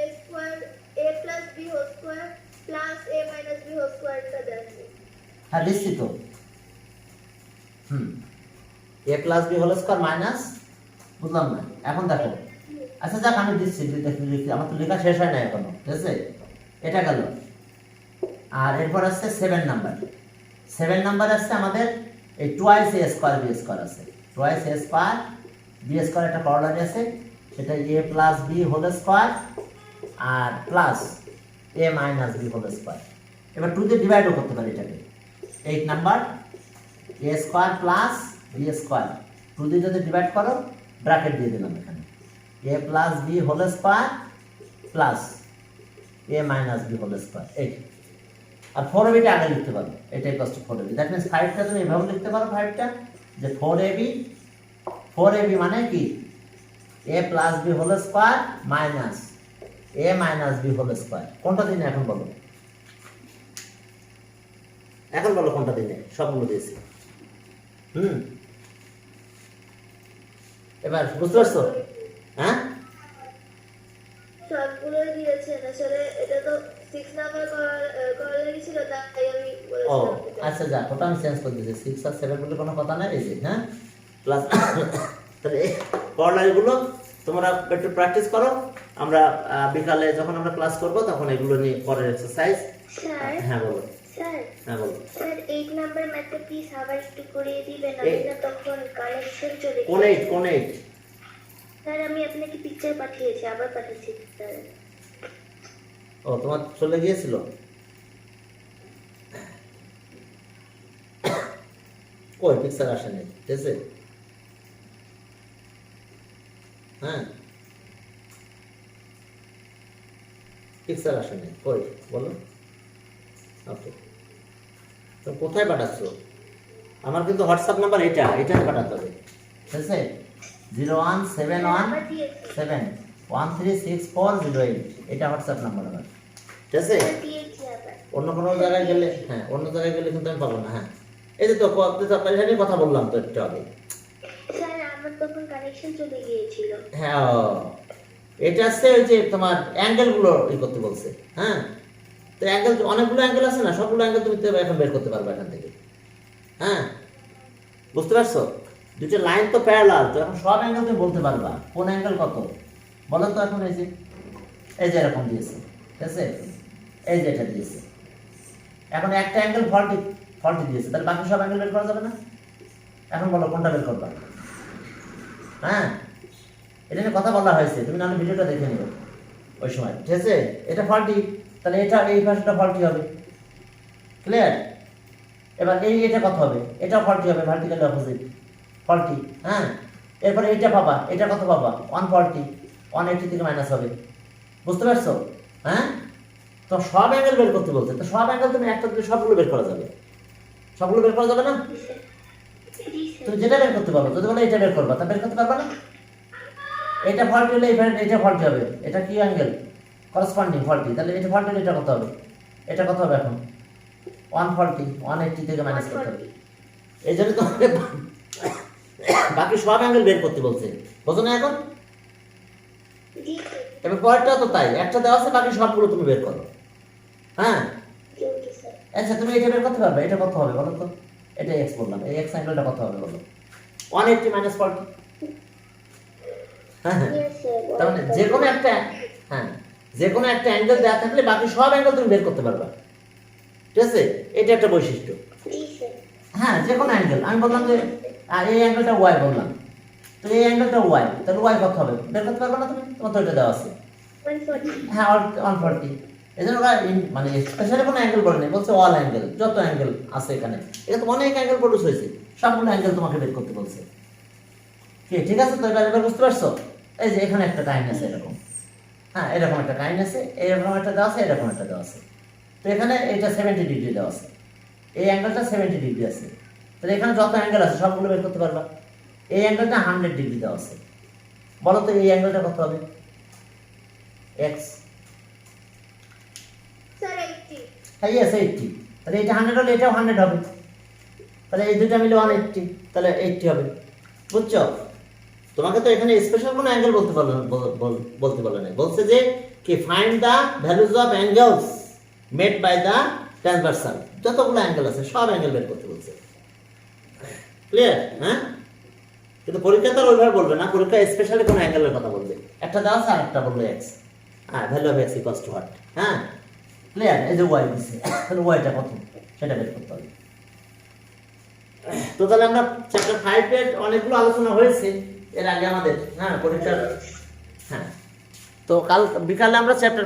a square a plus b whole square plus a minus b whole স্কয়ারটা দেন। হ্যাঁ লিখছি তো, a plus b whole square minus, বুঝলাম না এখন দেখো। আচ্ছা যাক আমি দিচ্ছি, লিখি, আমার তো লেখা শেষ হয় না এখনো, ঠিক আছে? এটা গেল। আর এরপর আসছে 7 নাম্বার, 7 নাম্বার আসছে আমাদের এই twice a square b square আছে, twice a square b square একটা করলারি আছে, সেটা a plus b whole square আর plus a minus b whole square. এবার 2 দিয়ে ডিভাইডও করতে পারি এটাকে। 8 number a square plus b square, 2 দিয়ে যদি ডিভাইড করো ব্র্যাকেট দিয়ে দিলাম এখানে, a plus b whole square plus a minus b whole square. এই আর 4ab টা আগে লিখতে পারো, এটাই কষ্ট 4ab, দ্যাট মিন্স 5টা তুমি এভাবে লিখতে পারো, 5টা যে 4ab মানে কি a plus b whole square minus a minus b whole square. কোনটা দিনে এখন বলো, এখন বলো কোনটা দিনে? সবগুলো দিয়েছি। এবার বুঝতে পারছো? হ্যাঁ, সবগুলো দিয়েছেন আসলে। এটা তো 6 নাম্বার করা লেগেছিল, তাই আমি ও বলেছিলাম। আচ্ছা যাক, ওটা আমি চেঞ্জ করে দিয়েছি। 6 আর 7 বলে কোনো কথা নাই, এই যে হ্যাঁ প্লাস। তাহলে এই করলাইগুলো তোমরা একটু প্র্যাকটিস করো। আমরা বিকালে যখন আমরা ক্লাস করব তখন এগুলো নিয়ে পরের এক্সারসাইজ। স্যার হ্যাঁ বলো। স্যার হ্যাঁ বলো। স্যার 8 নাম্বার ম্যাথটা প্লিজ আবার একটু করিয়ে দিবেন, আমি না তখন কানেকশন চলে কোন গেছে। 8 কোন 8? স্যার আমি আপনাকে পিকচার পাঠিয়েছি, আবার পাঠিয়েছি স্যার। ও তোমার চলে গিয়েছিল। কই পিকচার আসেনি, ঠিক আছে? হ্যাঁ পিকচার আসেনি, কই বলো। ওকে, তো কোথায় পাঠাচ্ছ? আমার কিন্তু হোয়াটসঅ্যাপ নাম্বার এটা পাঠাতে হবে, ঠিক আছে? 01717136408, এটা হোয়াটসঅ্যাপ নাম্বার আমার, ঠিক আছে? দিয়েছি আবার। অন্য কোনো জায়গায় গেলে, হ্যাঁ অন্য জায়গায় গেলে কিন্তু আমি পাবো না। হ্যাঁ এই যে তো কথা বললাম তো একটু আগে। স্যার আমার তখন কানেকশন চলে গিয়েছিল। হ্যাঁ এটা হচ্ছে ওই যে তোমার অ্যাঙ্গেলগুলো করতে বলছে। হ্যাঁ তো অ্যাঙ্গেল অনেকগুলো অ্যাঙ্গেল আছে না, সবগুলো অ্যাঙ্গেল তুমি তো এখন বের করতে পারবে এখান থেকে। হ্যাঁ বুঝতে পারছো? দুটো লাইন তো প্যারালাল, তো এখন সব অ্যাঙ্গেল তুমি বলতে পারবা কোন অ্যাঙ্গেল কত। বলো তো এখন এই যে এরকম দিয়েছে, ঠিক আছে? এই যে এটা দিয়েছে, এখন একটা অ্যাঙ্গেল 40 দিয়েছে, তাহলে বাকি সব অ্যাঙ্গেল বের করা যাবে না? এখন বলো কোনটা বের করবা। হ্যাঁ এটা নিয়ে কথা বলা হয়েছে, তুমি নাহলে ভিডিওটা দেখে নিও ওই সময়, ঠিক আছে? এটা 40, তাহলে এটা এই পাশটা 40 হবে, ক্লিয়ার? এবার এটা কত হবে? এটা 40 হবে, ভার্টিক্যালি অপোজিট 40। হ্যাঁ এরপরে এইটা পাবা, এটা কত পাবা? 140, 180 থেকে মাইনাস হবে, বুঝতে পারছো? হ্যাঁ তো সব অ্যাঙ্গেল বের করতে বলছে, তো সব অ্যাঙ্গেল তুমি একটা দিলে সবগুলো বের করা যাবে, সবগুলো বের করা যাবে না? তুমি যেটা বের করতে পারো, যদি বলো এটা বের করবা, তা বের করতে পারবা না? এটা 40 হলে এটা 40 হবে, এটা কি অ্যাঙ্গেল? করসপন্ডিং 40, তাহলে এটা 40 হলে এটা কত হবে? এটা কত হবে এখন? 140, 180 থেকে মাইনাস করতে হবে। এই জন্য তোমাকে বাকি সব অ্যাঙ্গেল বের করতে বলছে, বুঝো না এখন? জি স্যার। এবার পরেরটা তো তাই, একটা দেওয়া আছে, বাকি সবগুলো তুমি বের করো। হ্যাঁ ওকে স্যার। আচ্ছা তুমি এটা বের করতে পারবে, এটা কত হবে বলো তো? এটা এক্স বললাম, এই এক্স অ্যাঙ্গেলটা কত হবে বলো? 180 মাইনাস 40। হ্যাঁ হ্যাঁ ইয়েস স্যার। তার মানে যে কোনো একটা, হ্যাঁ যে কোনো একটা অ্যাঙ্গেল দেওয়া থাকলে বাকি সব অ্যাঙ্গেল তুমি বের করতে পারবা, ঠিক আছে? এটা একটা বৈশিষ্ট্য। জি স্যার। হ্যাঁ যে কোনো অ্যাঙ্গেল, আমি বললাম যে এই অ্যাঙ্গেলটা ওয়াই বললাম, তো এই অ্যাঙ্গেলটা ওয়াই, তাহলে ওয়াই কত হবে বের করতে পারবে না তুমি? তোমার তো এটা দেওয়া আছে। 140। হ্যাঁ 140। এই জন্য ওরা মানে স্পেশালি কোনো অ্যাঙ্গেল বলে নেই, বলছে অল অ্যাঙ্গেল, যত অ্যাঙ্গেল আছে এখানে, এটা তো অনেক অ্যাঙ্গেল প্রডিউস হয়েছে, সবগুলো অ্যাঙ্গেল তোমাকে বের করতে বলছে। কি ঠিক আছে? তো এবার বুঝতে পারছো? এই যে এখানে একটা কাহিনী আছে এরকম, হ্যাঁ এরকম একটা কাহিনী আছে, এরকম একটা দেওয়া আছে, এরকম একটা দেওয়া আছে। তো এখানে এটা 70 ডিগ্রি দেওয়া আছে, এই অ্যাঙ্গেলটা 70 ডিগ্রি আছে, তাহলে এখানে যত অ্যাঙ্গেল আছে সবগুলো বের করতে পারবা। এই অ্যাঙ্গেলটা 100 ডিগ্রি দেওয়া আছে, বলো তো এই অ্যাঙ্গেলটা কত হবে? এক্স। স্যার 80। হ্যাঁ ইয়েস 80, তাহলে এটা 100 হলে এটাও 100 হবে, তাহলে এই দুটো মিলে 180, তাহলে 80 হবে। বুঝছো? তোমাকে তো এখানে স্পেশাল কোনো অ্যাঙ্গেল বলতে বলে নাই, বলছে যে কি find the values of angles made by the transversal, যতগুলো অ্যাঙ্গেল আছে সব অ্যাঙ্গেল বের করতে বলছে, ক্লিয়ার? হ্যাঁ কিন্তু পরীক্ষা তো ওইভাবে বলবে না, পরীক্ষা স্পেশালি কোনো অ্যাঙ্গেলের কথা বলবে, একটা দেওয়া আছে আর একটা বলবে এক্স, হ্যাঁ value of x equals to what. হ্যাঁ ক্লিয়ার? এই যে ওয়াই দিছে, তাহলে ওয়াইটা কত সেটা বের করতে হবে। তো তাহলে আমরা চ্যাপ্টার 5 এর অনেকগুলো আলোচনা হয়েছে এর আগে আমাদের, হ্যাঁ পরীক্ষার। হ্যাঁ তো কাল বিকালে আমরা চ্যাপ্টার